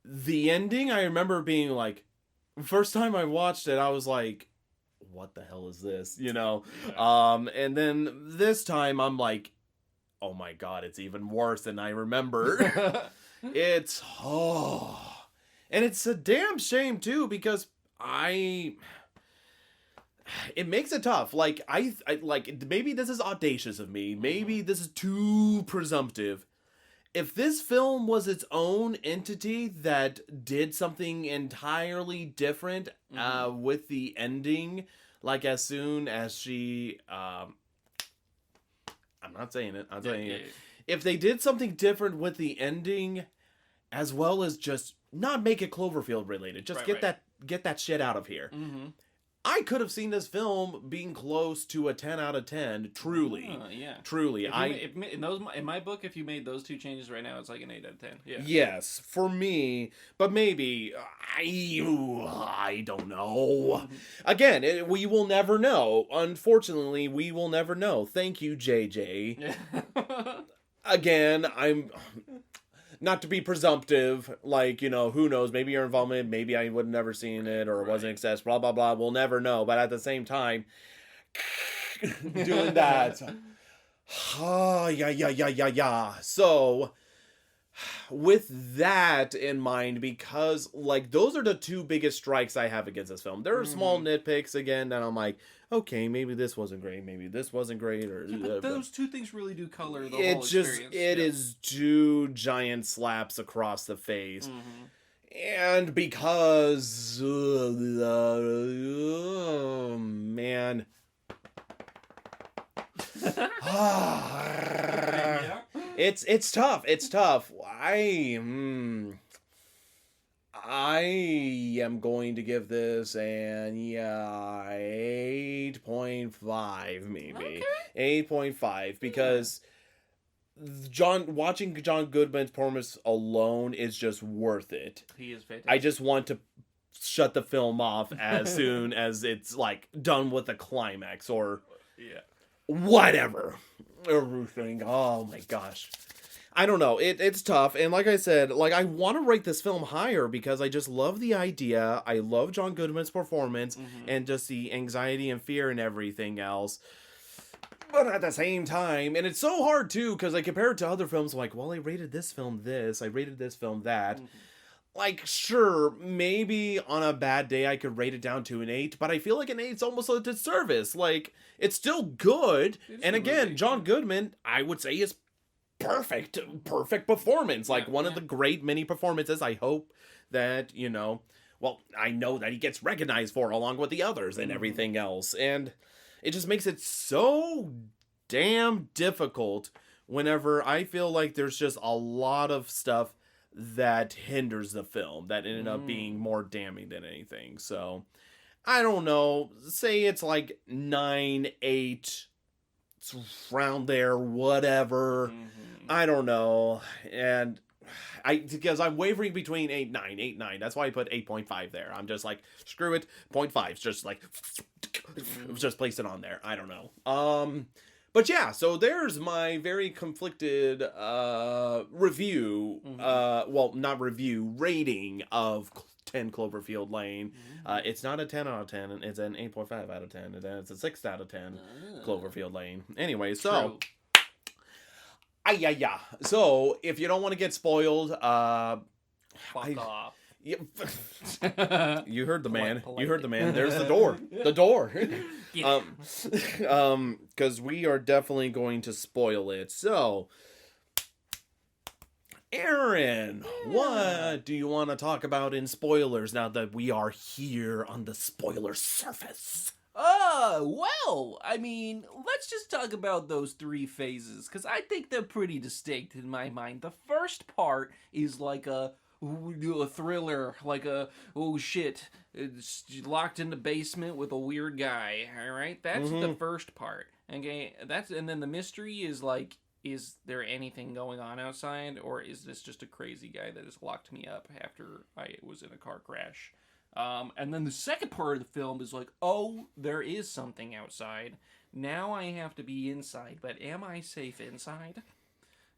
the ending, I remember being like, first time I watched it, I was like, what the hell is this? Yeah. And then this time I'm like, oh my god, it's even worse than I remember. And it's a damn shame too, because it makes it tough. Like I like, maybe this is audacious of me. Maybe this is too presumptive. If this film was its own entity that did something entirely different with the ending, like as soon as she I'm not saying it. I'm saying it. If they did something different with the ending, as well as just not make it Cloverfield related, just get that shit out of here. Mm-hmm. I could have seen this film being close to a 10 out of 10. Truly, truly. In my book, if you made those two changes right now, it's like an 8 out of 10. Yeah. Yes, for me, but maybe I don't know. Mm-hmm. Again, we will never know. Unfortunately, we will never know. Thank you, JJ. Again, I'm not to be presumptive, like, who knows, maybe your involvement, maybe I would have never seen it, or it wasn't accessed, blah, blah, blah, we'll never know, but at the same time, doing that, so, with that in mind, because, like, those are the two biggest strikes I have against this film. There are small nitpicks, again, that I'm like, okay, maybe this wasn't great, maybe this wasn't great, or... but those two things really do color the whole experience. It is two giant slaps across the face. And because... man... It's tough. It's tough. I am going to give this an 8.5 maybe. Okay. 8.5 because watching John Goodman's performance alone is just worth it. He is fantastic. I just want to shut the film off as soon as it's like done with the climax or whatever. Everything. Oh my gosh. I don't know. It's tough. And like I said, like I want to rate this film higher because I just love the idea. I love John Goodman's performance and just the anxiety and fear and everything else. But at the same time, and it's so hard too, because I compare it to other films, like, well, I rated this film this, I rated this film that. Like, sure, maybe on a bad day I could rate it down to an 8, but I feel like an 8's almost a disservice. Like, it's still good. And again, John Goodman, I would say, is perfect performance. Like, one of the great many performances. I hope that, well, I know that he gets recognized for along with the others and everything else. And it just makes it so damn difficult whenever I feel like there's just a lot of stuff that hinders the film that ended up being more damning than anything. So I don't know, say it's like 9, 8, it's around there, whatever. I don't know. And because I'm wavering between 8, 9. That's why I put 8.5 there. I'm just like, screw it, 0.5. It's just like, just place it on there. I don't know. But yeah, so there's my very conflicted review, well, not review, rating of 10 Cloverfield Lane. It's not a 10 out of 10. It's an 8.5 out of 10. And then it's a 6 out of 10 Cloverfield Lane. Anyway, so... yeah. So, if you don't want to get spoiled, Fuck off. you heard the man. Polite. You heard the man. There's the door. The door. Yeah. Because we are definitely going to spoil it. So, Aaron, what do you want to talk about in spoilers now that we are here on the spoiler surface? Well, I mean, let's just talk about those 3 phases, because I think they're pretty distinct in my mind. The first part is like a thriller, like oh shit, it's locked in the basement with a weird guy, alright? That's the first part. Okay, and then the mystery is like, is there anything going on outside, or is this just a crazy guy that has locked me up after I was in a car crash? And then the second part of the film is like, oh, there is something outside. Now I have to be inside, but am I safe inside?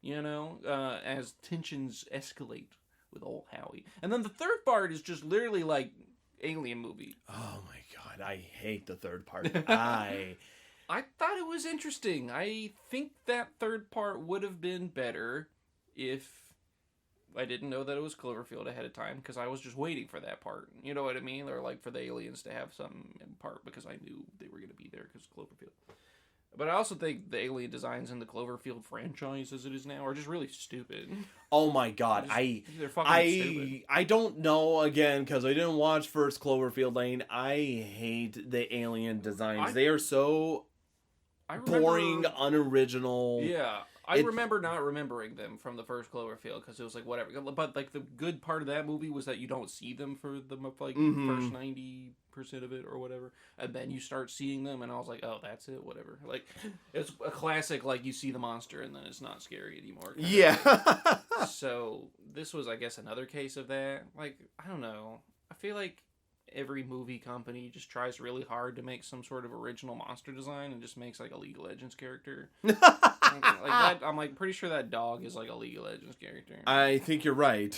You know, as tensions escalate with old Howie. And then the third part is just literally like alien movie. Oh my god, I hate the third part. I thought it was interesting. I think that third part would have been better if I didn't know that it was Cloverfield ahead of time, because I was just waiting for that part. You know what I mean? Or like for the aliens to have some part, because I knew they were going to be there because Cloverfield. But I also think the alien designs in the Cloverfield franchise as it is now are just really stupid. Oh my god, They're fucking stupid. I don't know, again, because I didn't watch first Cloverfield Lane. I hate the alien designs. They are so boring, unoriginal. Yeah. I remember not remembering them from the first Cloverfield, because it was like, whatever. But, like, the good part of that movie was that you don't see them for the, like, first 90% of it or whatever. And then you start seeing them, and I was like, oh, that's it, whatever. Like, it's a classic, like, you see the monster, and then it's not scary anymore. Yeah. So, this was, I guess, another case of that. Like, I don't know. I feel like every movie company just tries really hard to make some sort of original monster design and just makes, like, a League of Legends character. Like that, I'm like pretty sure that dog is like a League of Legends character. I think you're right.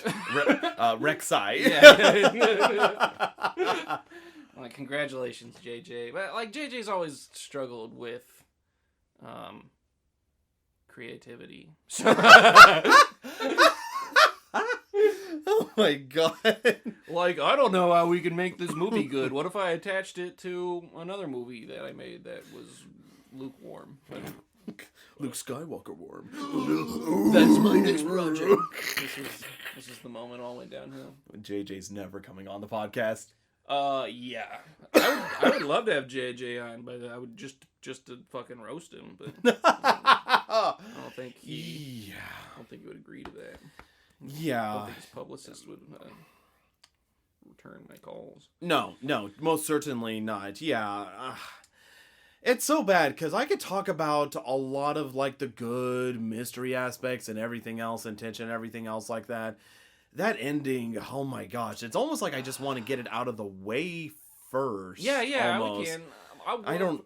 Rek'Sai. Yeah. Like, congratulations, JJ. But like JJ's always struggled with creativity. Oh my god. Like, I don't know how we can make this movie good. What if I attached it to another movie that I made that was lukewarm? Luke Skywalker warm. That's my next project. This is the moment all went downhill. JJ's never coming on the podcast. Yeah. I would love to have JJ on, but I would just to fucking roast him. But I don't think he would agree to that. Yeah. I don't think his publicist would return my calls. No, most certainly not. Yeah. It's so bad, because I could talk about a lot of, like, the good mystery aspects and everything else, and tension and everything else like that. That ending, oh my gosh, it's almost like I just want to get it out of the way first. Yeah, almost. we can.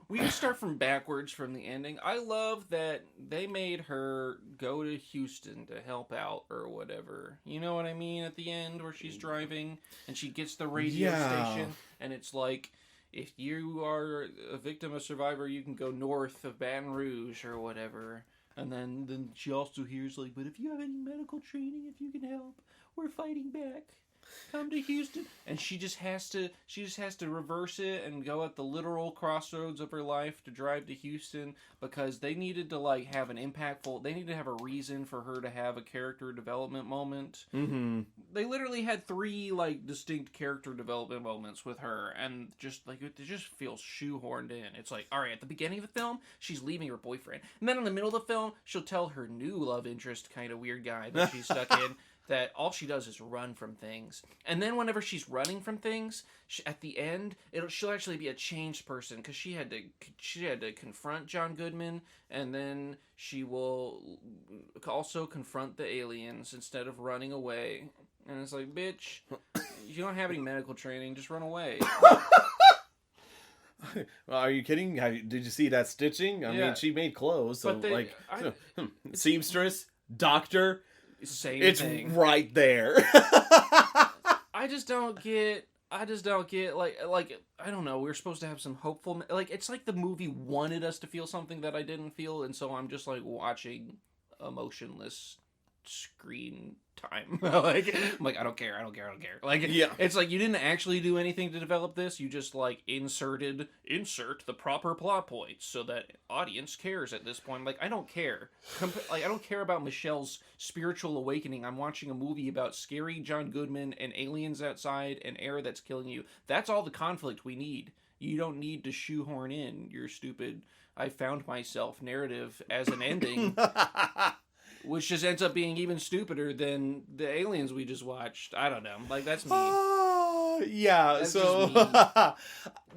We can start from backwards from the ending. I love that they made her go to Houston to help out or whatever. You know what I mean? At the end, where she's driving and she gets the radio station, and it's like, if you are a victim, a survivor, you can go north of Baton Rouge or whatever. And then she also hears, like, but if you have any medical training, if you can help, we're fighting back. Come to Houston. And she just has to reverse it and go at the literal crossroads of her life to drive to Houston, because they needed to, like, have they needed to have a reason for her to have a character development moment. Mm-hmm. They literally had 3, like, distinct character development moments with her, and just, like, it just feels shoehorned in. It's like, alright, at the beginning of the film, she's leaving her boyfriend. And then in the middle of the film, she'll tell her new love interest kind of weird guy that she's stuck in that all she does is run from things. And then whenever she's running from things, at the end, she'll actually be a changed person, because she had to confront John Goodman, and then she will also confront the aliens instead of running away. And it's like, bitch, you don't have any medical training, just run away. Are you kidding? Did you see that stitching? I mean, she made clothes, so seamstress, doctor, Same it's thing. right there. I just don't get like I don't know. We're supposed to have some hopeful like it's like the movie wanted us to feel something that I didn't feel, and so I'm just like watching emotionless screen time. Like I'm like I don't care. Like Yeah. it's like you didn't actually do anything to develop this. You just like insert the proper plot points so that audience cares at this point. Like I don't care. Like I don't care about Michelle's spiritual awakening. I'm watching a movie about scary John Goodman and aliens outside and air that's killing you. That's all the conflict we need. You don't need to shoehorn in your stupid I found myself narrative as an ending. Which just ends up being even stupider than the aliens we just watched. I don't know. Like, that's me. Yeah, That's so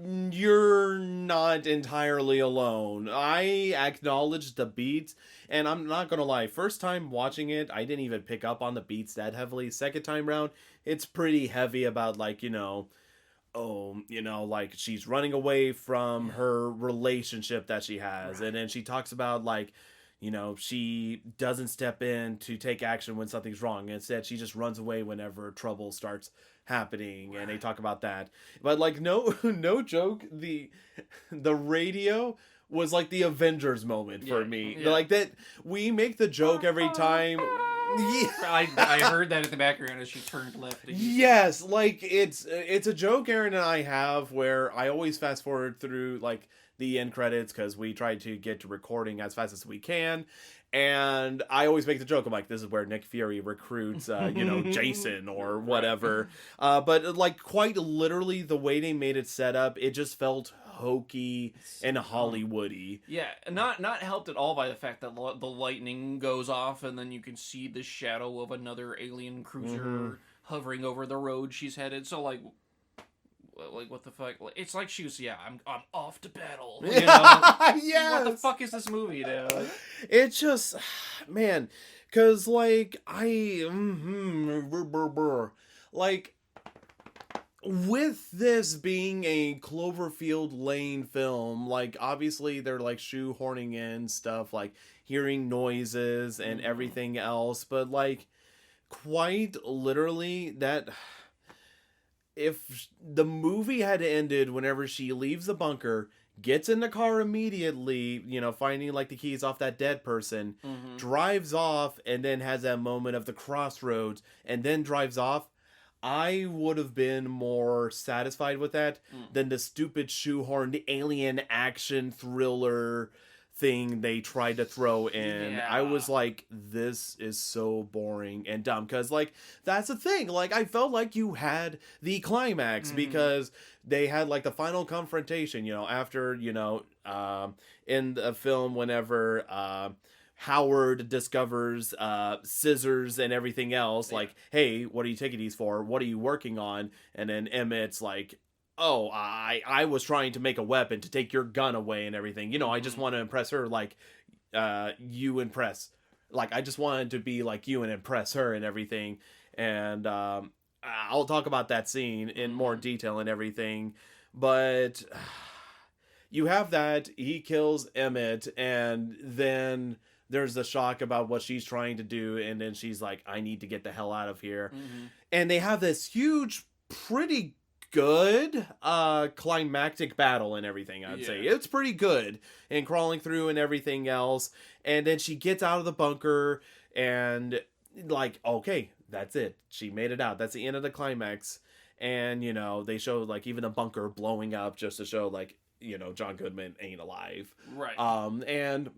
you're not entirely alone. I acknowledge the beats, and I'm not gonna lie. First time watching it, I didn't even pick up on the beats that heavily. Second time round, it's pretty heavy about, like, like she's running away from her relationship that she has. Right. And then she talks about, like, she doesn't step in to take action when something's wrong. Instead, she just runs away whenever trouble starts happening. Right. And they talk about that. But, like, no joke, the radio was like the Avengers moment for me. Yeah. Like, that we make the joke every time. Yeah. I heard that in the background as she turned left. Yes, like, it's a joke Aaron and I have where I always fast forward through, like, the end credits because we try to get to recording as fast as we can, and I always make the joke. I'm like, this is where Nick Fury recruits Jason or whatever. But like, quite literally the way they made it set up, it just felt hokey and Hollywoody. Yeah, not helped at all by the fact that the lightning goes off and then you can see the shadow of another alien cruiser hovering over the road she's headed. So like what the fuck? It's like she was, I'm off to battle. Yes. What the fuck is this movie, dude? It's just, man, because, like, like, with this being a Cloverfield Lane film, like, obviously they're, like, shoehorning in stuff, like, hearing noises and everything else, but, like, quite literally, that... if the movie had ended whenever she leaves the bunker, gets in the car immediately, finding, like, the keys off that dead person, drives off, and then has that moment of the crossroads, and then drives off, I would have been more satisfied with that than the stupid shoehorned alien action thriller thing they tried to throw in. Yeah. I was like, this is so boring and dumb, because, like, that's the thing, like, I felt like you had the climax because they had, like, the final confrontation, after, in the film, whenever Howard discovers scissors and everything else, like, hey, what are you taking these for? What are you working on? And then Emmett's like, oh, I was trying to make a weapon to take your gun away and everything. I just want to impress her like you impress. Like, I just wanted to be like you and impress her and everything. And I'll talk about that scene in more detail and everything. But you have that. He kills Emmett, and then there's the shock about what she's trying to do. And then she's like, I need to get the hell out of here. And they have this huge, pretty good climactic battle and everything. I'd say it's pretty good, and crawling through and everything else, and then she gets out of the bunker, and, like, okay, that's it, she made it out, that's the end of the climax. And they show, like, even the bunker blowing up just to show, like, John Goodman ain't alive, right? And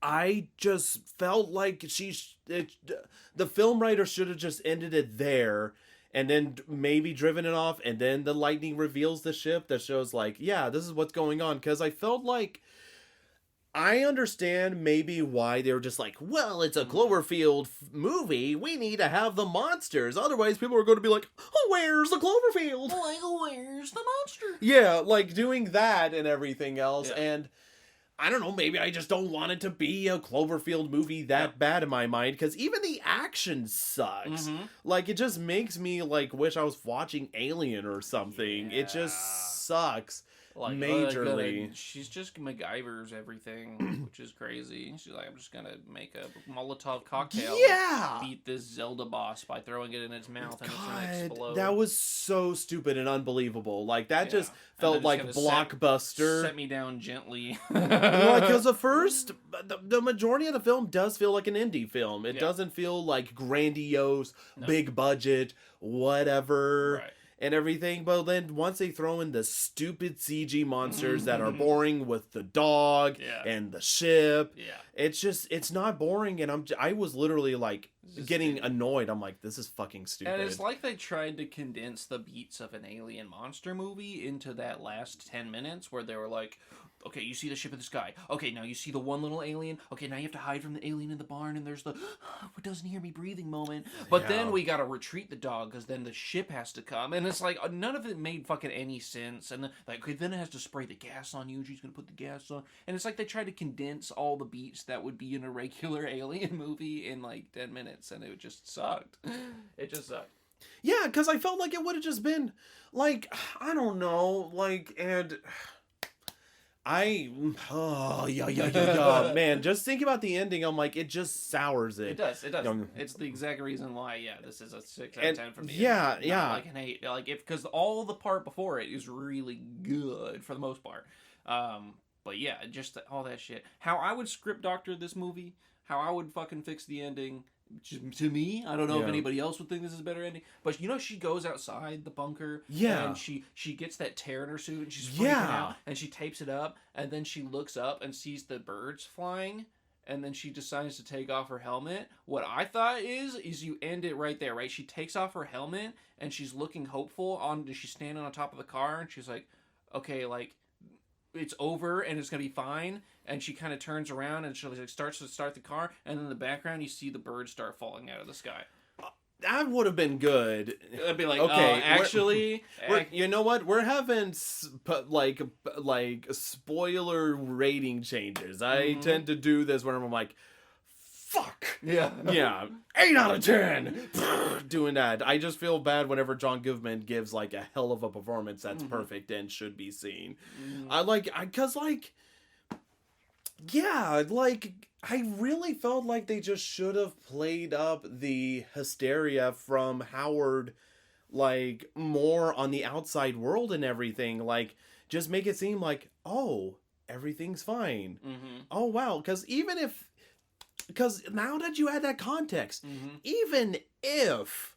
I just felt like the film writer should have just ended it there, and then maybe driven it off, and then the lightning reveals the ship that shows, like, yeah, this is what's going on. Because I felt like, I understand maybe why they were just like, well, it's a Cloverfield movie, we need to have the monsters, otherwise people are going to be like, oh, where's the Cloverfield? Like, where's the monster? Yeah, like, doing that and everything else, and I don't know, maybe I just don't want it to be a Cloverfield movie that bad in my mind, because even the action sucks. Like, it just makes me, like, wish I was watching Alien or something. It just sucks Like, majorly. She's just MacGyver's everything, which is crazy. She's like, I'm just gonna make a Molotov cocktail. Yeah! Beat this Zelda boss by throwing it in its mouth and it's gonna explode. That was so stupid and unbelievable. Like, that Yeah. just felt like just Blockbuster. Set me down gently. Because the majority of the film does feel like an indie film. It doesn't feel like grandiose, big budget, whatever. Right. And everything, but then once they throw in the stupid CG monsters that are boring with the dog and the ship, it's not boring, and I was literally like getting annoyed. I'm like, this is fucking stupid. And it's like they tried to condense the beats of an alien monster movie into that last 10 minutes where they were like, okay, you see the ship in the sky. Okay, now you see the one little alien. Okay, now you have to hide from the alien in the barn, and there's the doesn't hear me breathing moment. But then we gotta retreat the dog, because then the ship has to come. And it's like, none of it made fucking any sense. And then, like, okay, then it has to spray the gas on you. She's gonna put the gas on. And it's like they tried to condense all the beats that would be in a regular alien movie in, like, 10 minutes. And it just sucked. It just sucked. Yeah, because I felt like it would have just been, like, I don't know, like, and... man, just think about the ending. I'm like, it just sours it. It does. It's the exact reason why, this is a 6 out of 10 for me. Yeah. Like an 8. Like, because all the part before it is really good for the most part. But yeah, just all that shit. How I would script doctor this movie, how I would fucking fix the ending. To me, I don't know if anybody else would think this is a better ending, but she goes outside the bunker, and she gets that tear in her suit, and she's freaking out, and she tapes it up, and then she looks up and sees the birds flying, and then she decides to take off her helmet. What I thought is you end it right there, right? She takes off her helmet, and she's looking hopeful, she's standing on top of the car, and she's like, okay, like, it's over and it's gonna be fine, and she kind of turns around and she like starts to start the car, and in the background you see the birds start falling out of the sky. That would have been good. It'd be like, okay, actually, you know what? We're having like spoiler rating changes. I tend to do this when I'm like, fuck. Yeah. 8 out of 10. Doing that. I just feel bad whenever John Goodman gives like a hell of a performance that's perfect and should be seen. I really felt like they just should have played up the hysteria from Howard, like, more on the outside world and everything. Like, just make it seem like, oh, everything's fine. Oh, wow. Because now that you add that context, even if,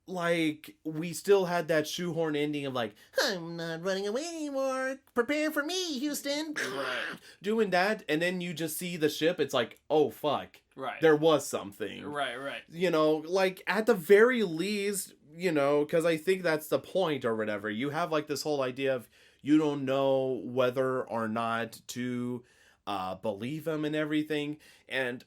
like, we still had that shoehorn ending of, like, I'm not running away anymore, prepare for me, Houston, doing that, and then you just see the ship, it's like, oh, fuck, there was something. Right. You know, like, at the very least, you know, because I think that's the point or whatever, you have, like, this whole idea of you don't know whether or not to believe him and everything, and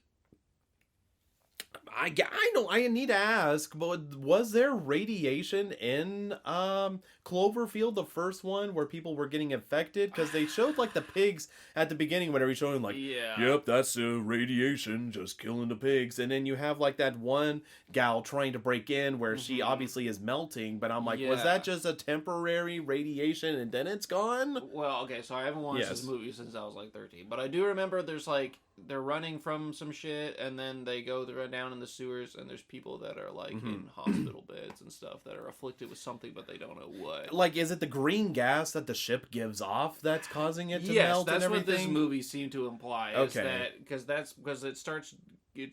I know I need to ask, but was there radiation in Cloverfield, the first one, where people were getting infected? Because they showed, like, the pigs at the beginning whenever you showed them, like, yep, that's radiation, just killing the pigs. And then you have, like, that one gal trying to break in where she obviously is melting, but I'm like, was that just a temporary radiation and then it's gone? Well, okay, so I haven't watched this movie since I was, like, 13, but I do remember there's, like, they're running from some shit, and then they run down in the sewers, and there's people that are, like, in hospital beds and stuff that are afflicted with something, but they don't know what. Like, is it the green gas that the ship gives off that's causing it to melt and everything? Yes, that's what this movie seemed to imply. Okay. Because it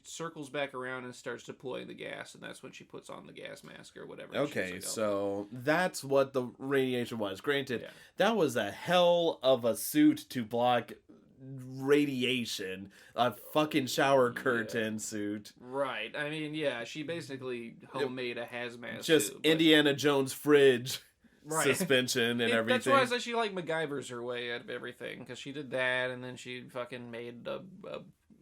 circles back around and starts deploying the gas, and that's when she puts on the gas mask or whatever. Okay, so that's what the radiation was. Granted, that was a hell of a suit to block radiation, a fucking shower curtain suit. Right. I mean, she basically homemade a hazmat just suit. Indiana Jones fridge suspension and everything. That's why I said she, like, MacGyver's her way out of everything, because she did that, and then she fucking made a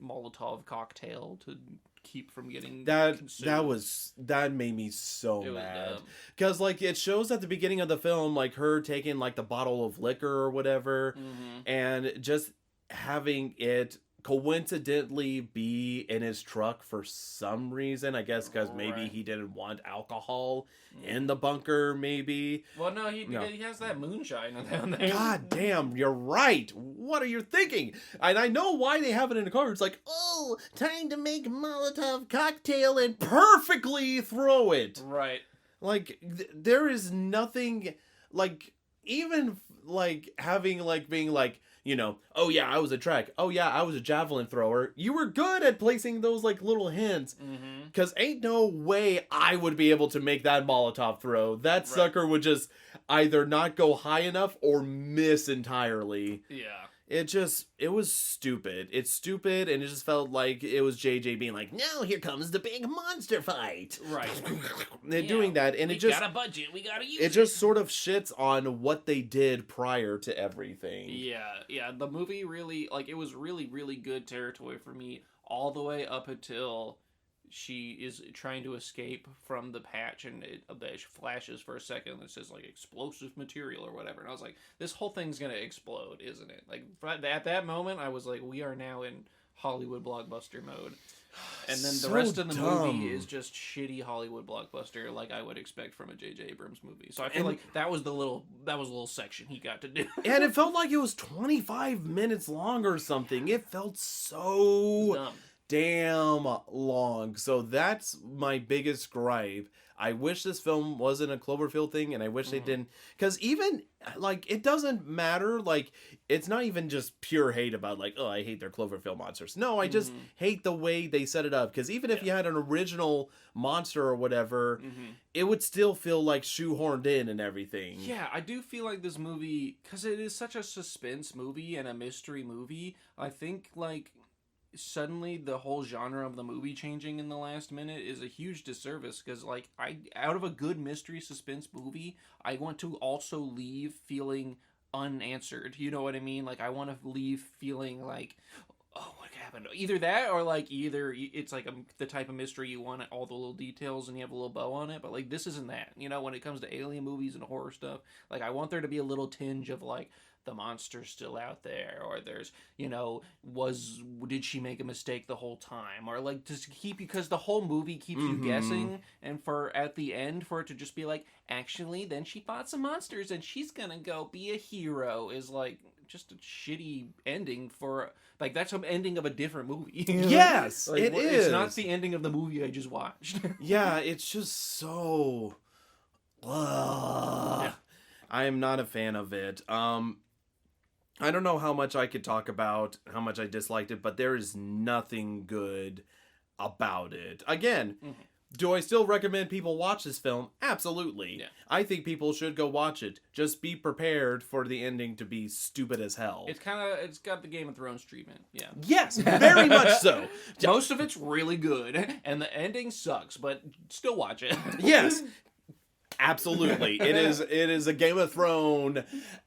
Molotov cocktail to keep from getting consumed. That made me so mad, because, like, it shows at the beginning of the film, like, her taking, like, the bottle of liquor or whatever, and just having it coincidentally be in his truck for some reason. I guess because maybe Right. he didn't want alcohol in the bunker, maybe. Well, no, he has that moonshine down there. God damn, you're right. What are you thinking? And I know why they have it in the car. It's like, oh, time to make Molotov cocktail and perfectly throw it. Right. Like, there is nothing, like, even, like, having, like, being, like, you know, oh yeah, I was a track. Oh yeah, I was a javelin thrower. You were good at placing those, like, little hints. Mm-hmm. Because ain't no way I would be able to make that Molotov throw. That sucker would just either not go high enough or miss entirely. Yeah. It was stupid. It's stupid, and it just felt like it was JJ being like, now here comes the big monster fight. Right. They're doing that, and we it just... got a budget. We gotta use it just sort of shits on what they did prior to everything. Yeah. The movie really, like, it was really, really good territory for me all the way up until she is trying to escape from the patch, and it flashes for a second that says, like, explosive material or whatever. And I was like, this whole thing's gonna explode, isn't it? Like, at that moment, I was like, we are now in Hollywood blockbuster mode. And then the So rest of the dumb. movie is just shitty Hollywood blockbuster, like I would expect from a J.J. Abrams movie. So I feel like that was a little section he got to do. And it felt like it was 25 minutes long or something. It felt so Dumb. damn long. So that's my biggest gripe. I wish this film wasn't a Cloverfield thing, and I wish they didn't. Because even, like, it doesn't matter. Like, it's not even just pure hate about, like, oh, I hate their Cloverfield monsters. No, I just hate the way they set it up. Because even if you had an original monster or whatever, it would still feel, like, shoehorned in and everything. Yeah, I do feel like this movie, because it is such a suspense movie and a mystery movie, I think, like, suddenly the whole genre of the movie changing in the last minute is a huge disservice, because, like, out of a good mystery suspense movie, I want to also leave feeling unanswered. You know what I mean? Like, I want to leave feeling like, oh, what happened? Either that, or like it's like the type of mystery you want all the little details and you have a little bow on it. But like, this isn't that. You know, when it comes to alien movies and horror stuff, like, I want there to be a little tinge of like, the monster's still out there, or there's, you know, did she make a mistake the whole time, or like, just keep, because the whole movie keeps you guessing, and for at the end for it to just be like, actually then she fought some monsters and she's gonna go be a hero, is like just a shitty ending for, like, that's an ending of a different movie. Yes, like, it it's is. not the ending of the movie I just watched. Yeah, it's just so... I am not a fan of it. I don't know how much I could talk about how much I disliked it, but there is nothing good about it. Again, do I still recommend people watch this film? Absolutely. Yeah. I think people should go watch it. Just be prepared for the ending to be stupid as hell. It's got the Game of Thrones treatment. Yeah. Yes, very much so. Most of it's really good, and the ending sucks, but still watch it. Yes. Absolutely. It is a Game of Thrones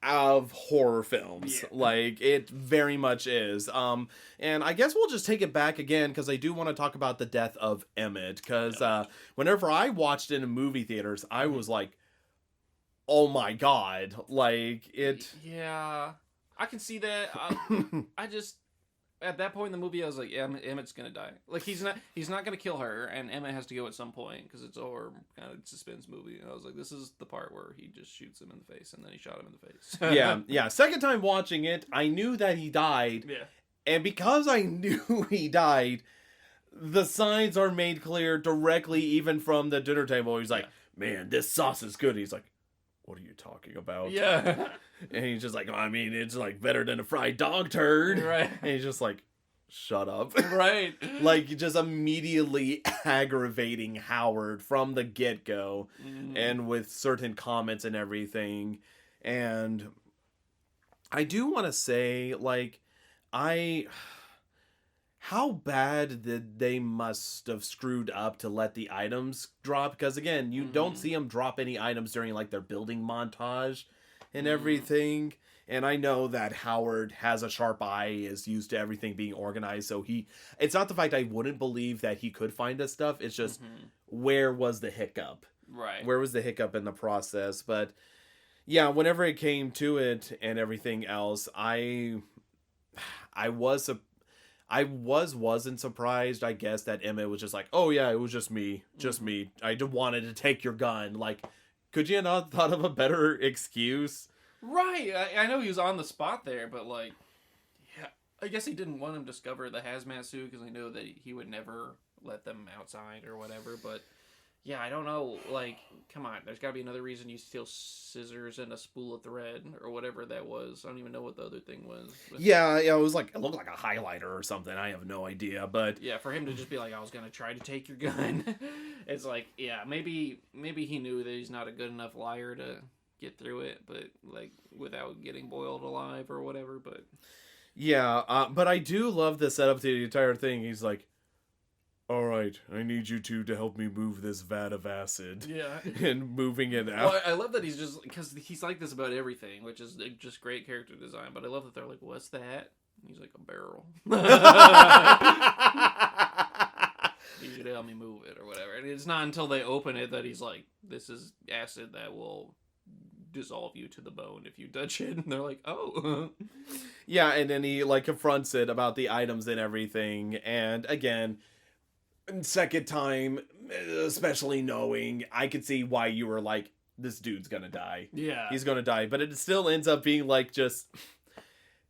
of horror films. Yeah. Like, it very much is. And I guess we'll just take it back again, because I do want to talk about the death of Emmett. Because whenever I watched it in movie theaters, I was like, oh my god. Like, it... Yeah. I can see that. I just... At that point in the movie, I was like, Emmett's gonna die. Like, he's not gonna kill her, and Emmett has to go at some point, because it's a horror kind of suspense movie. And I was like, this is the part where he just shoots him in the face, and then he shot him in the face. Yeah. Second time watching it, I knew that he died. Yeah. And because I knew he died, the signs are made clear directly, even from the dinner table. He's like, man, this sauce is good. He's like, what are you talking about? Yeah. And he's just like, I mean, it's like better than a fried dog turd. Right. And he's just like, shut up. Right. Like, just immediately aggravating Howard from the get-go. And with certain comments and everything. And I do want to say, like, how bad did they must have screwed up to let the items drop? Because again, you don't see them drop any items during, like, their building montage and everything. And I know that Howard has a sharp eye, is used to everything being organized. So it's not the fact I wouldn't believe that he could find this stuff. It's just, where was the hiccup? Right. Where was the hiccup in the process? But yeah, whenever it came to it and everything else, I I wasn't surprised, I guess, that Emmett was just like, oh yeah, it was just me. I just wanted to take your gun. Like, could you not thought of a better excuse? Right. I know he was on the spot there, but like, yeah, I guess he didn't want him to discover the hazmat suit because he knew that he would never let them outside or whatever. But yeah, I don't know. Like, come on, there's got to be another reason you steal scissors and a spool of thread or whatever that was. I don't even know what the other thing was. But Yeah, it was like, it looked like a highlighter or something. I have no idea, but yeah, for him to just be like, I was gonna try to take your gun. It's like, yeah, maybe he knew that he's not a good enough liar to get through it, but like without getting boiled alive or whatever. But yeah, but I do love the setup to the entire thing. He's like, all right, I need you two to help me move this vat of acid. yeah. And moving it out. Well, I love that he's just, because he's like this about everything, which is just great character design. But I love that they're like, what's that? And he's like, a barrel. You should help me move it or whatever. And it's not until they open it that he's like, this is acid that will dissolve you to the bone if you touch it. And they're like, oh. Yeah, and then he like confronts it about the items and everything. And again, second time, especially knowing, I could see why you were like, this dude's gonna die. Yeah. He's gonna die. But it still ends up being like just...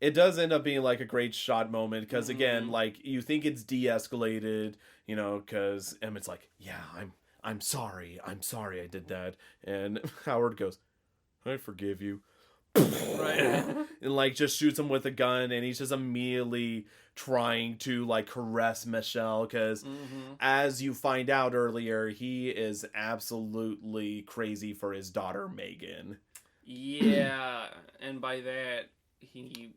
It does end up being like a great shot moment because again, like you think it's de-escalated, you know, because Emmett's like, yeah, I'm sorry I did that, and Howard goes, I forgive you. Right. And like just shoots him with a gun, and he's just immediately trying to like caress Michelle because as you find out earlier, he is absolutely crazy for his daughter Megan. Yeah, and by that he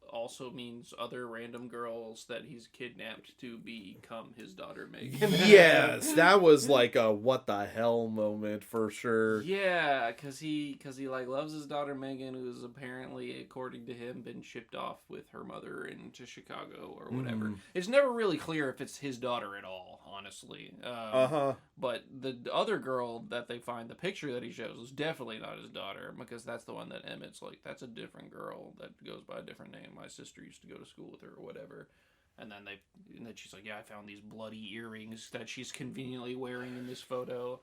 also means other random girls that he's kidnapped to become his daughter Megan. Yes, that was like a what the hell moment for sure. Yeah, cause he like loves his daughter Megan, who's apparently, according to him, been shipped off with her mother into Chicago or whatever. It's never really clear if it's his daughter at all, honestly. But the other girl that they find, the picture that he shows, is definitely not his daughter, because that's the one that Emmett's like, that's a different girl that goes by a different name. My sister used to go to school with her or whatever. And then she's like, yeah, I found these bloody earrings that she's conveniently wearing in this photo.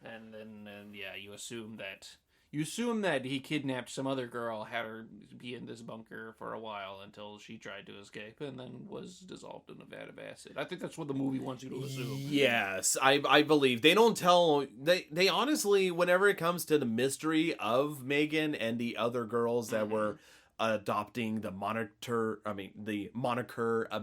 And then yeah, you assume that he kidnapped some other girl, had her be in this bunker for a while until she tried to escape, and then was dissolved in a vat of acid. I think that's what the movie wants you to assume. Yes, I believe. They don't tell... They honestly, whenever it comes to the mystery of Megan and the other girls that were adopting the moniker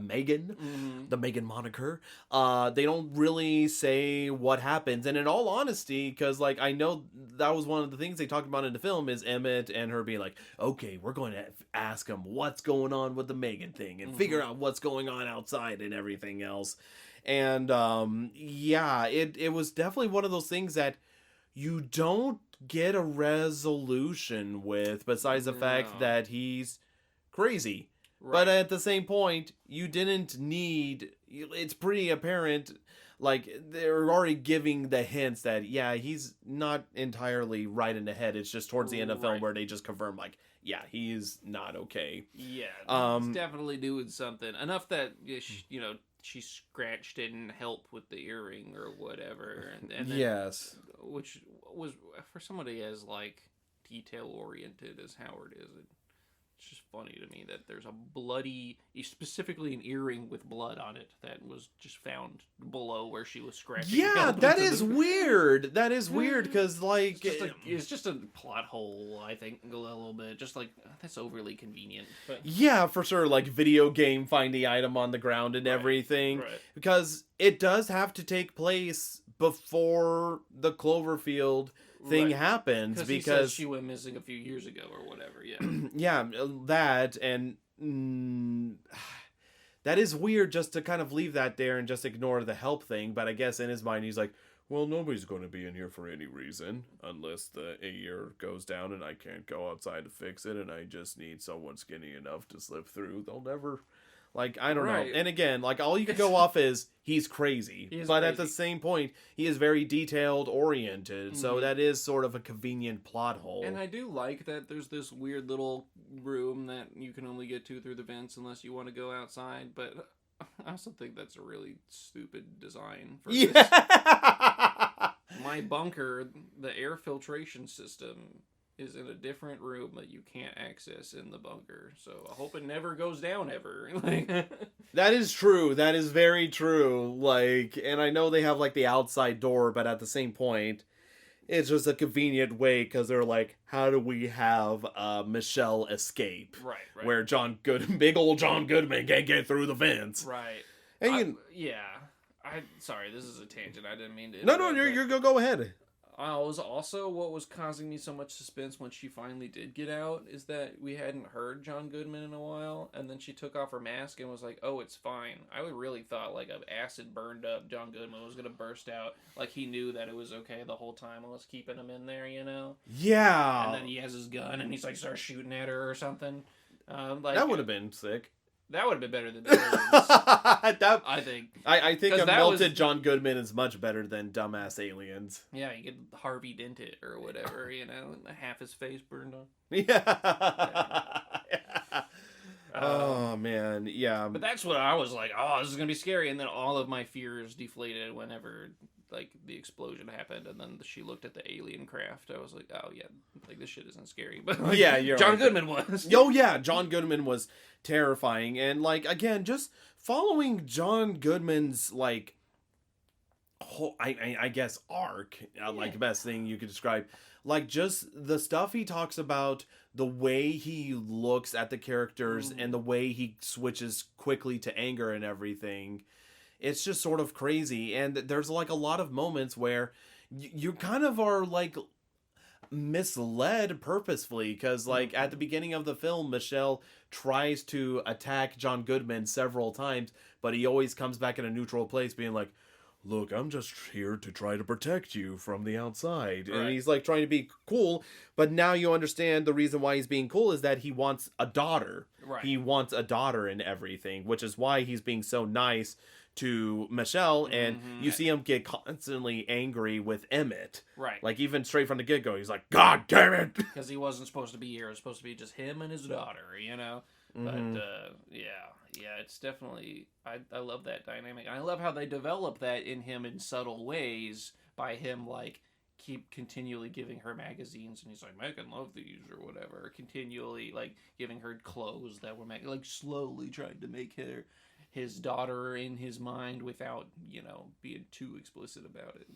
Megan, the Megan moniker, they don't really say what happens. And in all honesty, because like I know that was one of the things they talked about in the film, is Emmett and her being like, okay, we're going to ask him what's going on with the Megan thing and figure out what's going on outside and everything else. And yeah, it was definitely one of those things that you don't get a resolution with, besides the fact that he's crazy. Right. But at the same point, you didn't need... It's pretty apparent, like, they're already giving the hints that, yeah, he's not entirely right in the head. It's just towards the end of the film where they just confirm, like, yeah, he's not okay. Yeah, he's definitely doing something. Enough that, you know, she scratched it and helped with the earring or whatever. And then, yes. Which was, for somebody as, like, detail-oriented as Howard is, it's just funny to me that there's a bloody, specifically an earring with blood on it that was just found below where she was scratching. Yeah, that is weird. That is weird because, like... It's just a plot hole, I think, a little bit. Just like, that's overly convenient. But... Yeah, for sure. Like, video game, find the item on the ground and everything. Right. Because it does have to take place before the Cloverfield thing happens, because he says she went missing a few years ago or whatever. Yeah, that, and that is weird just to kind of leave that there and just ignore the help thing. But I guess in his mind he's like, well, nobody's going to be in here for any reason unless the ear goes down and I can't go outside to fix it, and I just need someone skinny enough to slip through. They'll never Like, I don't know. Right. And again, like, all you can go off is he's crazy. He is but at the crazy. same point, he is very detailed oriented. So that is sort of a convenient plot hole. And I do like that there's this weird little room that you can only get to through the vents unless you want to go outside. But I also think that's a really stupid design. For this. My bunker, the air filtration system is in a different room that you can't access in the bunker. So I hope it never goes down ever. That is true. That is very true. Like, and I know they have like the outside door, but at the same point, it's just a convenient way because they're like, how do we have Michelle escape? Right. Where big old John Goodman can't get through the vents. Right. And Sorry, this is a tangent. I didn't mean to. No, you're go ahead. Was also what was causing me so much suspense when she finally did get out is that we hadn't heard John Goodman in a while, and then she took off her mask and was like, "Oh, it's fine." I really thought like an acid burned up John Goodman was gonna burst out. Like he knew that it was okay the whole time and was keeping him in there, you know? Yeah. And then he has his gun and he's like starts shooting at her or something. That would have been sick. That would have been better than Aliens. I think. I think a 'Cause that melted was- John Goodman is much better than dumbass Aliens. Yeah, you could Harvey Dent it or whatever, you know, half his face burned on. Yeah. Oh man, yeah. But that's what I was like, oh, this is gonna be scary, and then all of my fears deflated whenever like the explosion happened, and then she looked at the alien craft. I was like, oh yeah, like this shit isn't scary, but like, Yeah, you're John right. Goodman was. Oh yeah, John Goodman was terrifying, and like again, just following John Goodman's like whole, I guess arc, like the best thing you could describe, like just the stuff he talks about, the way he looks at the characters, and the way he switches quickly to anger and everything. It's just sort of crazy, and there's like a lot of moments where you kind of are like misled purposefully, because like at the beginning of the film, Michelle tries to attack John Goodman several times, but he always comes back in a neutral place being like, look, I'm just here to try to protect you from the outside. Right. And he's like trying to be cool, but now you understand the reason why he's being cool is that he wants a daughter. Right. He wants a daughter and everything, which is why he's being so nice to Michelle, and you see him get constantly angry with Emmett. Right. Like, even straight from the get-go, he's like, God damn it! Because he wasn't supposed to be here. It was supposed to be just him and his daughter, you know? But, yeah, it's definitely... I love that dynamic. I love how they develop that in him in subtle ways by him, like, keep continually giving her magazines, and he's like, Megan, love these, or whatever. Continually, like, giving her clothes that were... like, slowly trying to make her his daughter in his mind without, you know, being too explicit about it.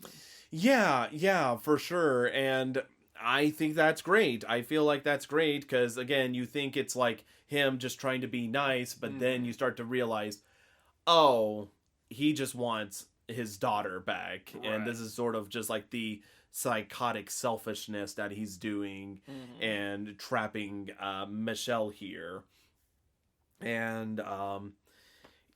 Yeah, for sure. And I think that's great. I feel like that's great because, again, you think it's like him just trying to be nice, but then you start to realize, oh, he just wants his daughter back. Right. And this is sort of just like the psychotic selfishness that he's doing and trapping Michelle here. And,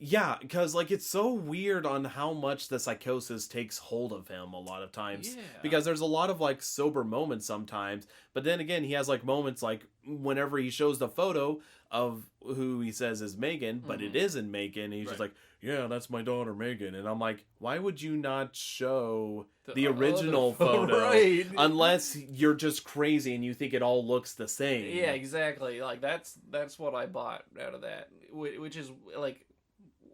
yeah, because, like, it's so weird on how much the psychosis takes hold of him a lot of times. Yeah. Because there's a lot of, like, sober moments sometimes. But then again, he has, like, moments, like, whenever he shows the photo of who he says is Megan, but it isn't Megan. And he's just like, yeah, that's my daughter, Megan. And I'm like, why would you not show the original photo? Right. Unless you're just crazy and you think it all looks the same. Yeah, exactly. Like, that's what I bought out of that. Which is, like...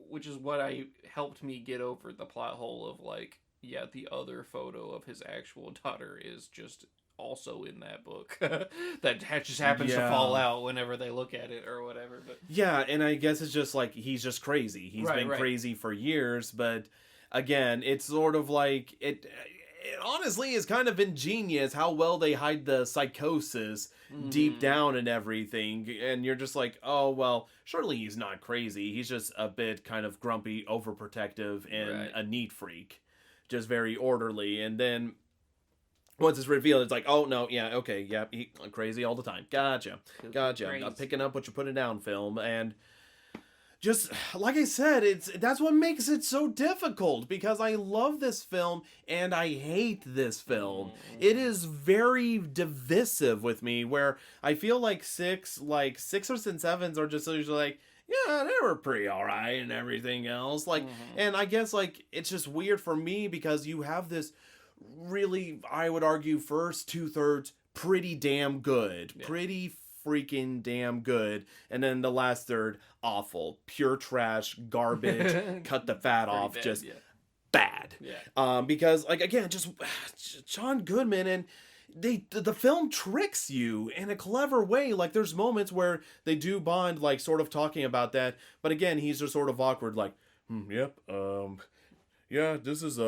Which is what helped me get over the plot hole of, like, yeah, the other photo of his actual daughter is just also in that book. That just happens to fall out whenever they look at it or whatever. But yeah, and I guess it's just like he's just crazy. He's been right. crazy for years, but again, it's sort of like it honestly is kind of ingenious how well they hide the psychosis deep down and everything, and you're just like, oh well, surely he's not crazy, he's just a bit kind of grumpy, overprotective, and a neat freak, just very orderly. And then once it's revealed, it's like, oh no, yeah, okay, yeah, he's crazy all the time. Gotcha. I'm picking up what you're putting down, film. And just like I said, that's what makes it so difficult, because I love this film and I hate this film. It is very divisive with me, where I feel like 6s and 7s are just usually like, yeah, they were pretty alright and everything else. Like, and I guess, like, it's just weird for me because you have this really, I would argue, first 2/3 pretty damn good. Yeah. Pretty freaking damn good. And then the last third, awful. Pure trash, garbage, cut the fat off, bad, just yeah. bad. Yeah. Because, like, again, just John Goodman, and the film tricks you in a clever way. Like, there's moments where they do bond, like, sort of talking about that, but again, he's just sort of awkward, like, yep, yeah, this is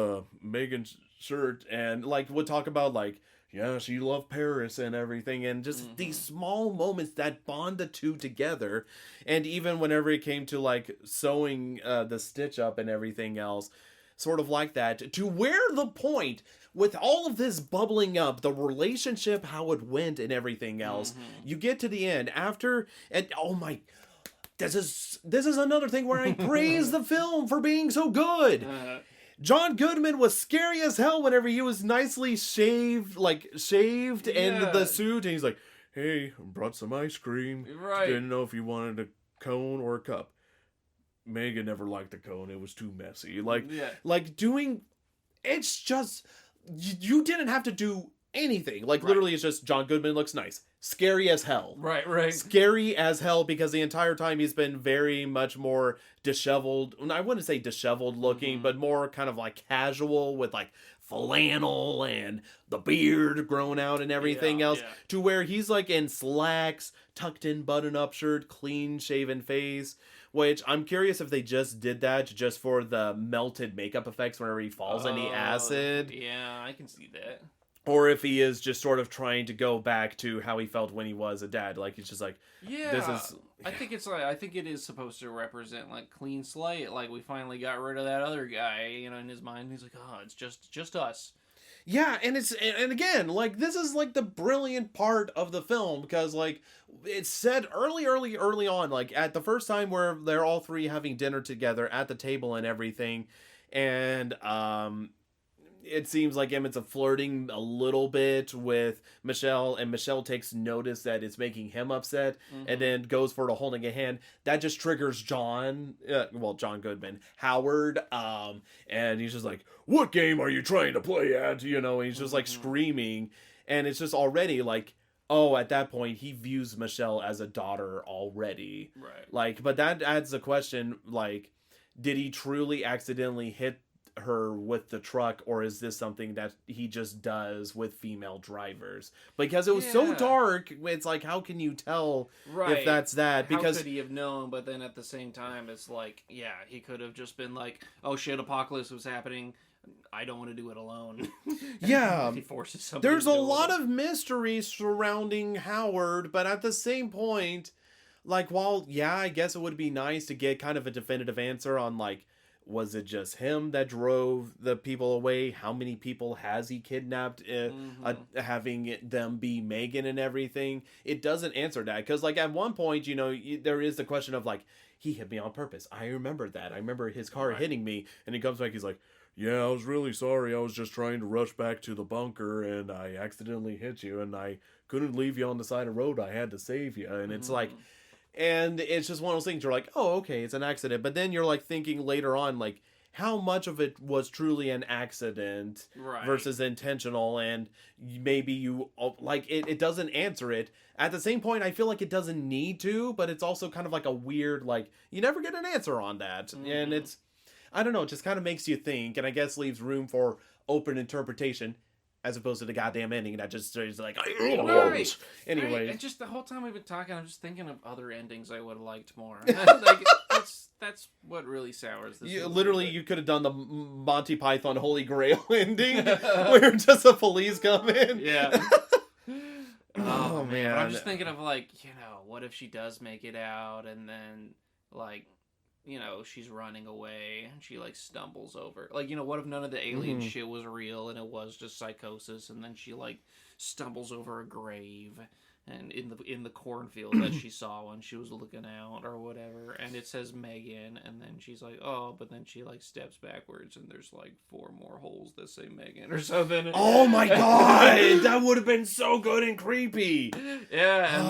Megan's shirt, and, like, would talk about, like, yeah, she loved Paris and everything, and just these small moments that bond the two together. And even whenever it came to, like, sewing the stitch up and everything else, sort of like that, to where the point, with all of this bubbling up, the relationship, how it went and everything else, you get to the end after, and oh my, this is another thing where I praise the film for being so good. John Goodman was scary as hell whenever he was nicely shaved in the suit, and he's like, hey, I brought some ice cream. Right. Didn't know if you wanted a cone or a cup. Megan never liked the cone. It was too messy. Like doing, it's just, you didn't have to do anything. Like, literally, it's just John Goodman looks nice. Scary as hell. Right. Scary as hell, because the entire time he's been very much more disheveled. I wouldn't say disheveled looking, but more kind of like casual with like flannel and the beard grown out and everything else. Yeah. To where he's like in slacks, tucked in button up shirt, clean shaven face. Which I'm curious if they just did that just for the melted makeup effects whenever he falls in the acid. Yeah, I can see that. Or if he is just sort of trying to go back to how he felt when he was a dad. Like, he's just like, Yeah, this is... I think it's like, I think it is supposed to represent like clean slate. Like, we finally got rid of that other guy, you know, in his mind. He's like, oh, it's just us. Yeah, and and again, like, this is like the brilliant part of the film, because like it's said early on, like at the first time where they're all three having dinner together at the table and everything, and it seems like Emmett's flirting a little bit with Michelle, and Michelle takes notice that it's making him upset, and then goes for the holding a hand. That just triggers John Goodman, Howard, and he's just like, what game are you trying to play at? You know, and he's just like screaming, and it's just already like, oh, at that point, he views Michelle as a daughter already. Right. Like, but that adds the question, like, did he truly accidentally hit her with the truck, or is this something that he just does with female drivers? Because it was so dark, it's like, how can you tell if that's that? Because how could he have known? But then at the same time, it's like, yeah, he could have just been like, oh shit, apocalypse was happening, I don't want to do it alone. Yeah, he forces somebody. There's to a do lot it. of mystery surrounding Howard, but at the same point, like, while I guess it would be nice to get kind of a definitive answer on, like, was it just him that drove the people away? How many people has he kidnapped, having them be Megan and everything? It doesn't answer that, because, like, at one point, you know, there is the question of, like, he hit me on purpose. I remember that. I remember his car hitting me, and he comes back, he's like, yeah, I was really sorry. I was just trying to rush back to the bunker, and I accidentally hit you, and I couldn't leave you on the side of the road. I had to save you. And it's like, and it's just one of those things you're like, oh, okay, it's an accident. But then you're like thinking later on, like, how much of it was truly an accident versus intentional, and maybe you, like, it doesn't answer it. At the same point, I feel like it doesn't need to, but it's also kind of like a weird, like, you never get an answer on that. And it's, I don't know, it just kind of makes you think, and I guess leaves room for open interpretation, as opposed to the goddamn ending that just is like, right. Anyway. And just the whole time we've been talking, I'm just thinking of other endings I would have liked more. Like, that's what really sours this movie. Literally, you could have done the Monty Python Holy Grail ending, where just the police come in. Yeah. Oh, man. But I'm just thinking of, like, you know, what if she does make it out, and then, like, you know, she's running away and she, like, stumbles over. Like, you know, what if none of the alien shit was real and it was just psychosis, and then she, like, stumbles over a grave, and in the cornfield that she saw when she was looking out or whatever, and it says Megan, and then she's like, oh, but then she like steps backwards and there's like 4 more holes that say Megan or something. Oh my god, that would have been so good and creepy. Yeah,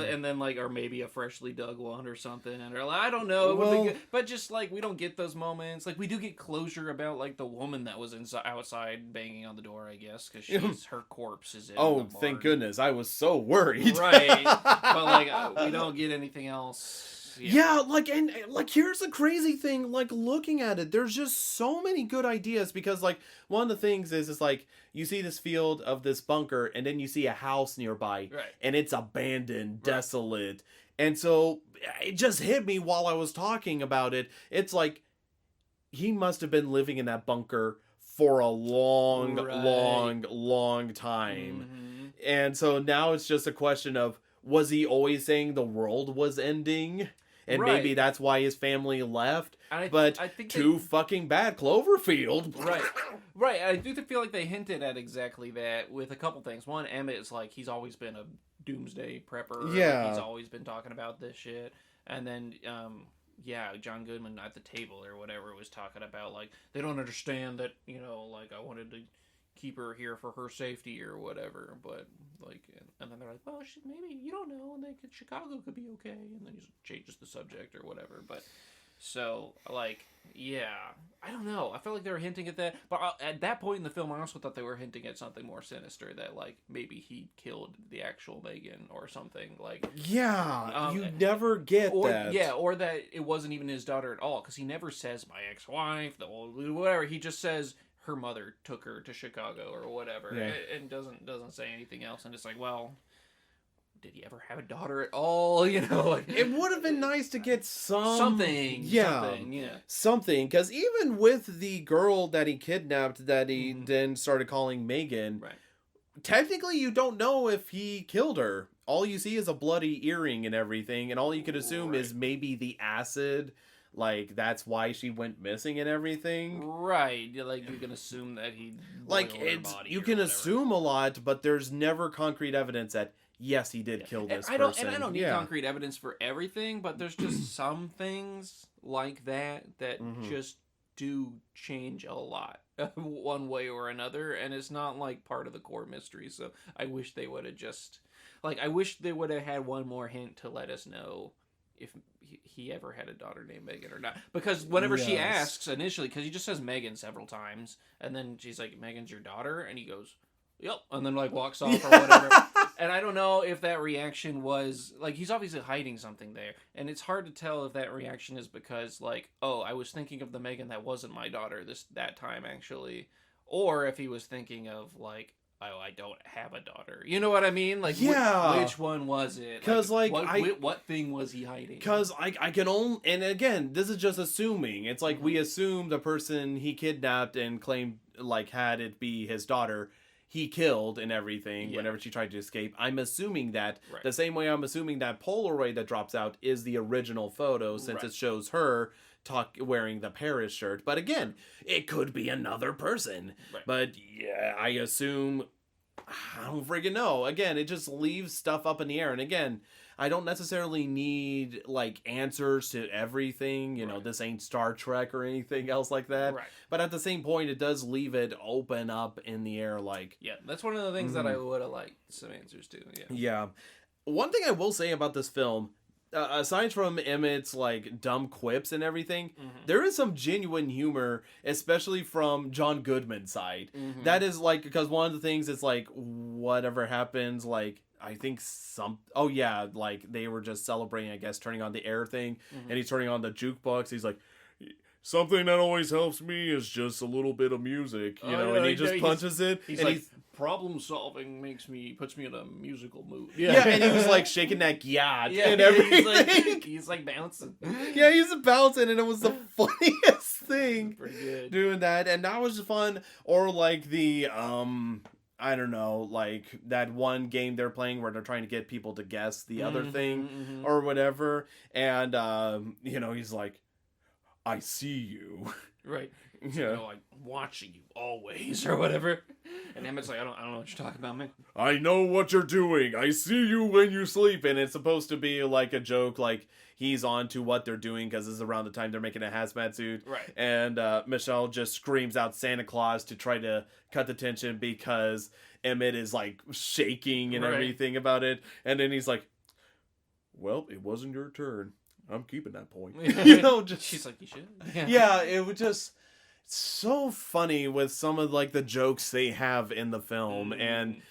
and then like, or maybe a freshly dug one or something, or like, I don't know. It would be good. But just like, we don't get those moments. Like, we do get closure about like the woman that was outside banging on the door, I guess, because her corpse is in. Oh, thank goodness! I was so worried. Right, but like, we don't get anything else. Yeah, like, and like, here's the crazy thing. Like, looking at it, there's just so many good ideas, because like, one of the things is like, you see this field of this bunker, and then you see a house nearby, right, and it's abandoned, desolate, and so it just hit me while I was talking about it. It's like, he must have been living in that bunker for a long time. And so now it's just a question of, was he always saying the world was ending? And maybe that's why his family left. I think too fucking bad Cloverfield. Right. I do feel like they hinted at exactly that with a couple things. One, Emmett is like, he's always been a doomsday prepper. Yeah. He's always been talking about this shit. And then, John Goodman at the table or whatever was talking about, like, they don't understand that, you know, like, I wanted to keep her here for her safety or whatever, but like, and then they're like, well, maybe, you don't know, and Chicago could be okay, and then he just changes the subject or whatever. But so, like, yeah, I don't know, I felt like they were hinting at that, but at that point in the film I also thought they were hinting at something more sinister, that like maybe he killed the actual Megan or something, like, you never get that, or that it wasn't even his daughter at all, because he never says my ex-wife, whatever. He just says her mother took her to Chicago or whatever, and doesn't say anything else. And it's like, well, did he ever have a daughter at all? You know, like, it would have been nice to get something, because even with the girl that he kidnapped, that he then started calling Megan, technically you don't know if he killed her. All you see is a bloody earring and everything, and all you could assume is maybe the acid. Like, that's why she went missing and everything. Right. Like, you can assume that he boiled her body. You can assume a lot, but there's never concrete evidence that, yes, he did kill this person. And I don't need concrete evidence for everything, but there's just some things like that just do change a lot one way or another, and it's not, like, part of the core mystery. So I wish they would have just... Like, I wish they would have had one more hint to let us know if he ever had a daughter named Megan or not. Because whenever she asks initially, because he just says Megan several times, and then she's like, Megan's your daughter? And he goes, yep, and then like walks off or whatever. And I don't know if that reaction was, like, he's obviously hiding something there, and it's hard to tell if that reaction is because, like, oh, I was thinking of the Megan that wasn't my daughter that time, actually, or if he was thinking of, like, oh, I don't have a daughter. You know what I mean? Like, which one was it? Because, like, what thing was he hiding? Because I can only... And again, this is just assuming. It's like, we assume the person he kidnapped and claimed, like, had it be his daughter, he killed and everything whenever she tried to escape. I'm assuming that the same way I'm assuming that Polaroid that drops out is the original photo, since it shows her wearing the Paris shirt. But again, it could be another person. But yeah, I assume... I don't friggin' know. Again, it just leaves stuff up in the air. And again, I don't necessarily need, like, answers to everything. You know, this ain't Star Trek or anything else like that. But at the same point, it does leave it open up in the air, like... Yeah, that's one of the things that I would have liked some answers to. Yeah. One thing I will say about this film... aside from Emmett's, like, dumb quips and everything, there is some genuine humor, especially from John Goodman's side. That is, like, because one of the things is, like, whatever happens, like, I think like, they were just celebrating, I guess, turning on the air thing, and he's turning on the jukebox, he's like, something that always helps me is just a little bit of music, you know, and he just punches it. He's like, problem solving puts me in a musical mood. Yeah, and he was like shaking that yacht and everything. He's like bouncing. Yeah, he's bouncing, and it was the funniest thing. Pretty good. Doing that, and that was fun. Or like the I don't know, like that one game they're playing where they're trying to get people to guess the other thing or whatever, and you know, he's like, I see you. Right. Yeah. Like, watching you always, or whatever. And Emmett's like, I don't know what you're talking about, man. I know what you're doing. I see you when you sleep. And it's supposed to be like a joke, like he's on to what they're doing because this is around the time they're making a hazmat suit. Right. And Michelle just screams out Santa Claus to try to cut the tension because Emmett is like shaking and everything about it. And then he's like, well, it wasn't your turn. I'm keeping that point. Just she's like, you should. Yeah, it was just so funny with some of like the jokes they have in the film. And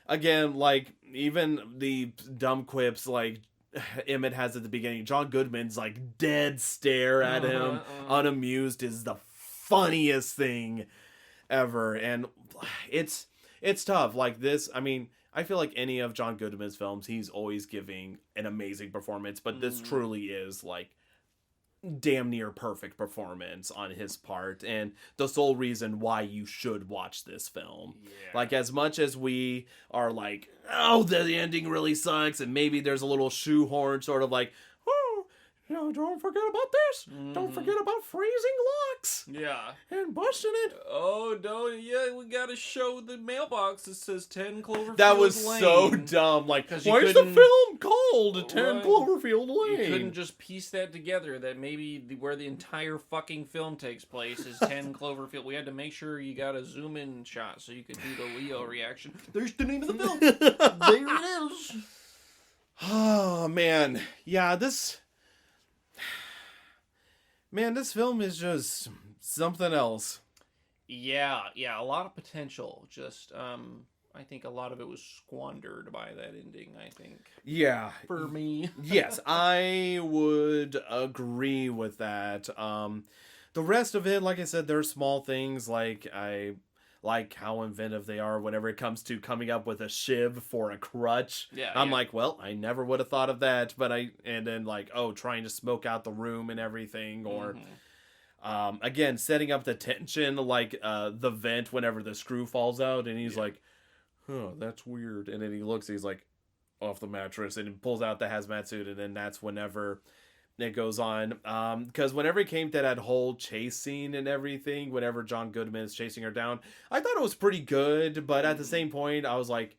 again, like even the dumb quips like Emmett has at the beginning, John Goodman's like dead stare at him, unamused, is the funniest thing ever. And it's tough. Like this, I mean, I feel like any of John Goodman's films, he's always giving an amazing performance, but this truly is like damn near perfect performance on his part, and the sole reason why you should watch this film. Like, as much as we are like, oh, the ending really sucks, and maybe there's a little shoehorn sort of like, oh, you know, don't forget about this. Don't forget about freezing locks. Yeah. And busting it. Oh, no, yeah, we gotta show the mailbox that says 10 Cloverfield That was Lane. so dumb. Like, you why is the couldn't- film called 10 Cloverfield Lane? You couldn't just piece that together, that maybe where the entire fucking film takes place is 10 Cloverfield. We had to make sure you got a zoom in shot so you could do the Leo reaction. There's the name of the film. There it is. Oh, man. Yeah, this film is just something else. Yeah, a lot of potential. Just, I think a lot of it was squandered by that ending, I think. Yeah. For me. Yes, I would agree with that. The rest of it, like I said, there's small things like I like how inventive they are whenever it comes to coming up with a shiv for a crutch. Yeah, I'm like, well, I never would have thought of that, but and then like, oh, trying to smoke out the room and everything, or again, setting up the tension, like the vent whenever the screw falls out, and he's like, huh, that's weird. And then he looks, he's like, off the mattress, and he pulls out the hazmat suit, and then that's whenever it goes on. Because whenever it came to that whole chase scene and everything, whenever John Goodman is chasing her down, I thought it was pretty good, but at the same point, I was like,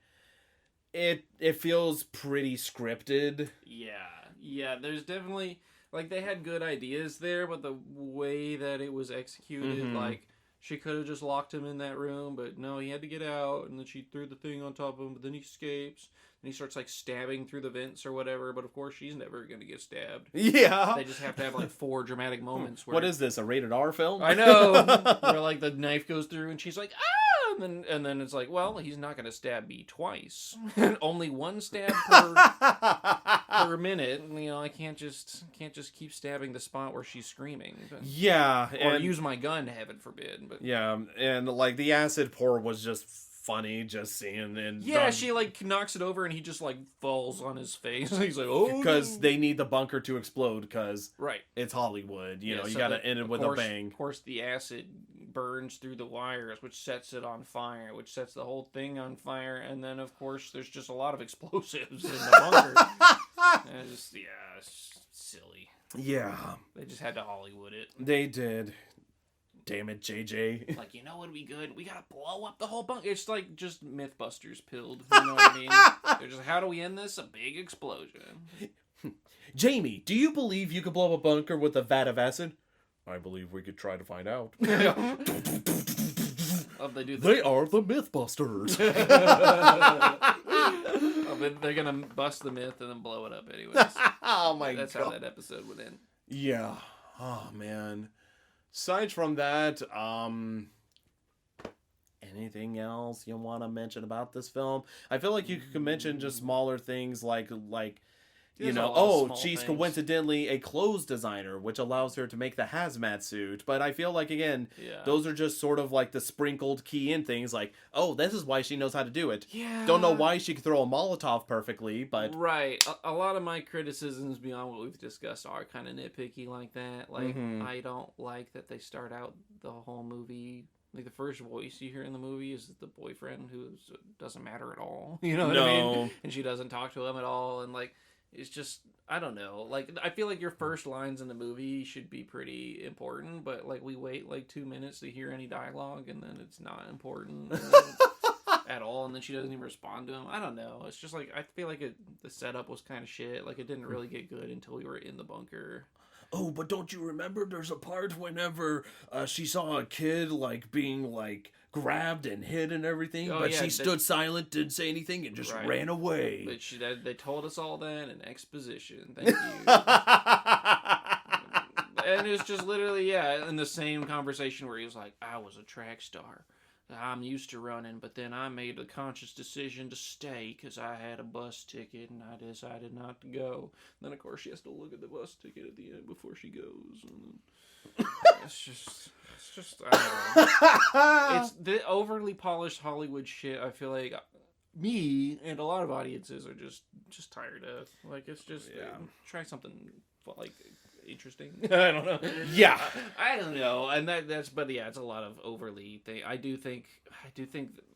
it feels pretty scripted. Yeah, there's definitely, like, they had good ideas there, but the way that it was executed, like, she could have just locked him in that room, but no, he had to get out, and then she threw the thing on top of him, but then he escapes, and he starts, like, stabbing through the vents or whatever, but of course she's never gonna get stabbed. Yeah. They just have to have, like, 4 dramatic moments where... What is this, a rated R film? I know! Where, like, the knife goes through, and she's like, ah! And then it's like, well, he's not gonna stab me twice. And only 1 stab per minute. And, you know, I can't just keep stabbing the spot where she's screaming. Yeah. Or use my gun, heaven forbid. But yeah, and, like, the acid pour was just funny, just seeing, and yeah, she like knocks it over and he just like falls on his face. He's like, oh, because they need the bunker to explode because right, it's Hollywood, you know, you so gotta end it with a bang. Of course, the acid burns through the wires, which sets it on fire, which sets the whole thing on fire, and then of course there's just a lot of explosives in the bunker. It's silly. Yeah, they just had to Hollywood it. They did. Damn it, JJ. Like, you know what would be good? We gotta blow up the whole bunker. It's like just Mythbusters pilled. You know what I mean? They're just, how do we end this? A big explosion. Jamie, do you believe you could blow up a bunker with a vat of acid? I believe we could try to find out. They are the Mythbusters. They're gonna bust the myth and then blow it up anyways. Oh my That's god. how that episode would end. Yeah. Oh man. Aside from that, anything else you want to mention about this film? I feel like you could mention just smaller things like you know, she's coincidentally a clothes designer, which allows her to make the hazmat suit. But I feel like, again, those are just sort of like the sprinkled key in things like, oh, this is why she knows how to do it. Yeah. Don't know why she could throw a Molotov perfectly, but... Right. A lot of my criticisms beyond what we've discussed are kind of nitpicky like that. Like, I don't like that they start out the whole movie... Like, the first voice you hear in the movie is the boyfriend who doesn't matter at all. You know what I mean? And she doesn't talk to him at all. And, like... it's just, I don't know. Like, I feel like your first lines in the movie should be pretty important, but like we wait like 2 minutes to hear any dialogue, and then it's not important at all, and then she doesn't even respond to him. I don't know. It's just like, I feel like the setup was kind of shit. Like, it didn't really get good until we were in the bunker. Oh, but don't you remember there's a part whenever she saw a kid, like, being, like, grabbed and hit and everything, but she stood silent, didn't say anything, and just ran away. But they told us all that in exposition. Thank you. And it's just literally, in the same conversation where he was like, I was a track star. I'm used to running, but then I made a conscious decision to stay because I had a bus ticket and I decided not to go. And then, of course, she has to look at the bus ticket at the end before she goes. And then it's just, I don't know. It's the overly polished Hollywood shit. I feel like me and a lot of audiences are just tired of. Like, it's just, try something, like, interesting. I don't know. Yeah. I don't know. And but it's a lot of overly thing. I do think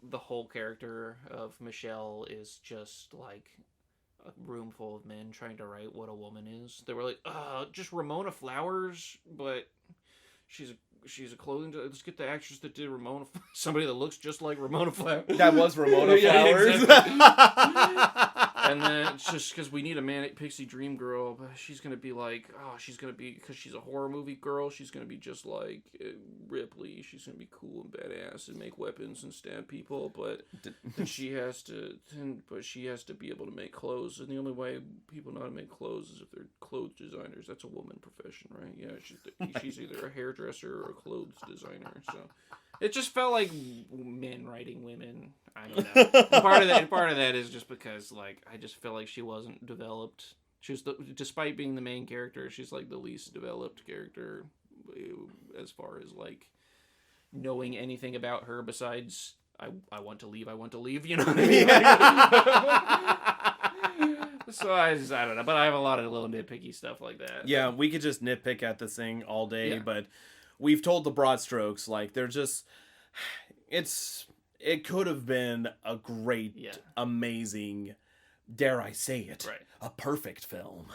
the whole character of Michelle is just like a room full of men trying to write what a woman is. They were like, just Ramona Flowers, but she's a clothing. Let's get the actress that did Ramona. Somebody that looks just like Ramona Flowers. That was Ramona Flowers. Exactly. And then it's just because we need a manic pixie dream girl, but she's gonna be like, because she's a horror movie girl, she's gonna be just like Ripley. She's gonna be cool and badass and make weapons and stab people, but she has to be able to make clothes, and the only way people know how to make clothes is if they're clothes designers. That's a woman profession, right? Yeah, she's either a hairdresser or a clothes designer. So it just felt like men writing women. I don't know. And part of that is just because, like, I just feel like she wasn't developed. Despite being the main character, she's like the least developed character as far as like knowing anything about her besides I want to leave, you know what I mean? So I don't know, but I have a lot of little nitpicky stuff like that. Yeah, we could just nitpick at this thing all day, but we've told the broad strokes. Like, they're just, it could have been a great, amazing, dare I say it, a perfect film.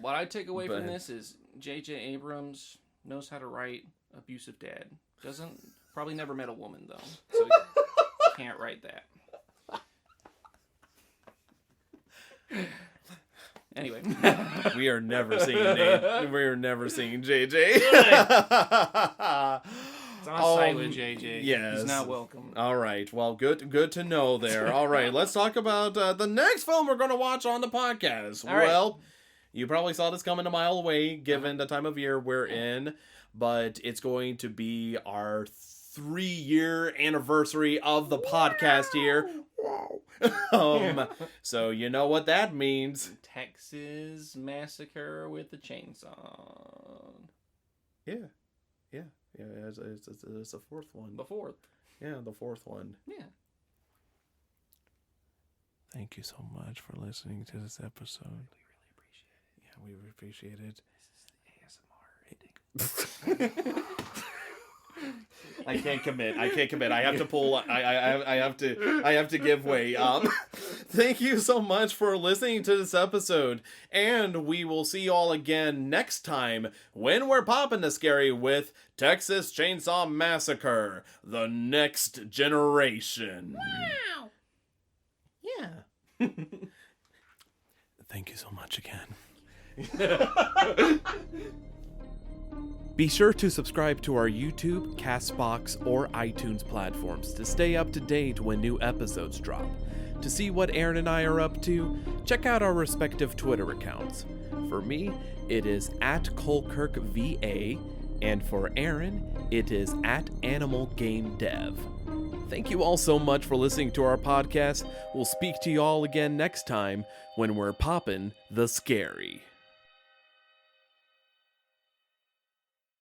What I take away from this is J.J. Abrams knows how to write abusive dad. Probably never met a woman, though, so he can't write that. Anyway. We are never seeing Nate. We are never seeing JJ. It's on site with JJ. Yes. He's not welcome. All right. Well, good to know there. All right. Let's talk about the next film we're going to watch on the podcast. Well, you probably saw this coming a mile away, given the time of year we're in, but it's going to be our 3-year anniversary of the podcast here. Wow. So you know what that means. Texas Massacre with the Chainsaw. Yeah. It's the fourth one. The fourth. Yeah, the fourth one. Yeah. Thank you so much for listening to this episode. We really appreciate it. Yeah, we appreciate it. This is the ASMR ending. I can't commit. I have to pull. I have to give way. Thank you so much for listening to this episode, and we will see you all again next time when we're popping the scary with Texas Chainsaw Massacre: The Next Generation. Wow. Yeah. Thank you so much again. Be sure to subscribe to our YouTube, Castbox, or iTunes platforms to stay up to date when new episodes drop. To see what Aaron and I are up to, check out our respective Twitter accounts. For me, it is @ColeKirkVA, and for Aaron, it is @AnimalGameDev. Thank you all so much for listening to our podcast. We'll speak to you all again next time when we're popping the scary.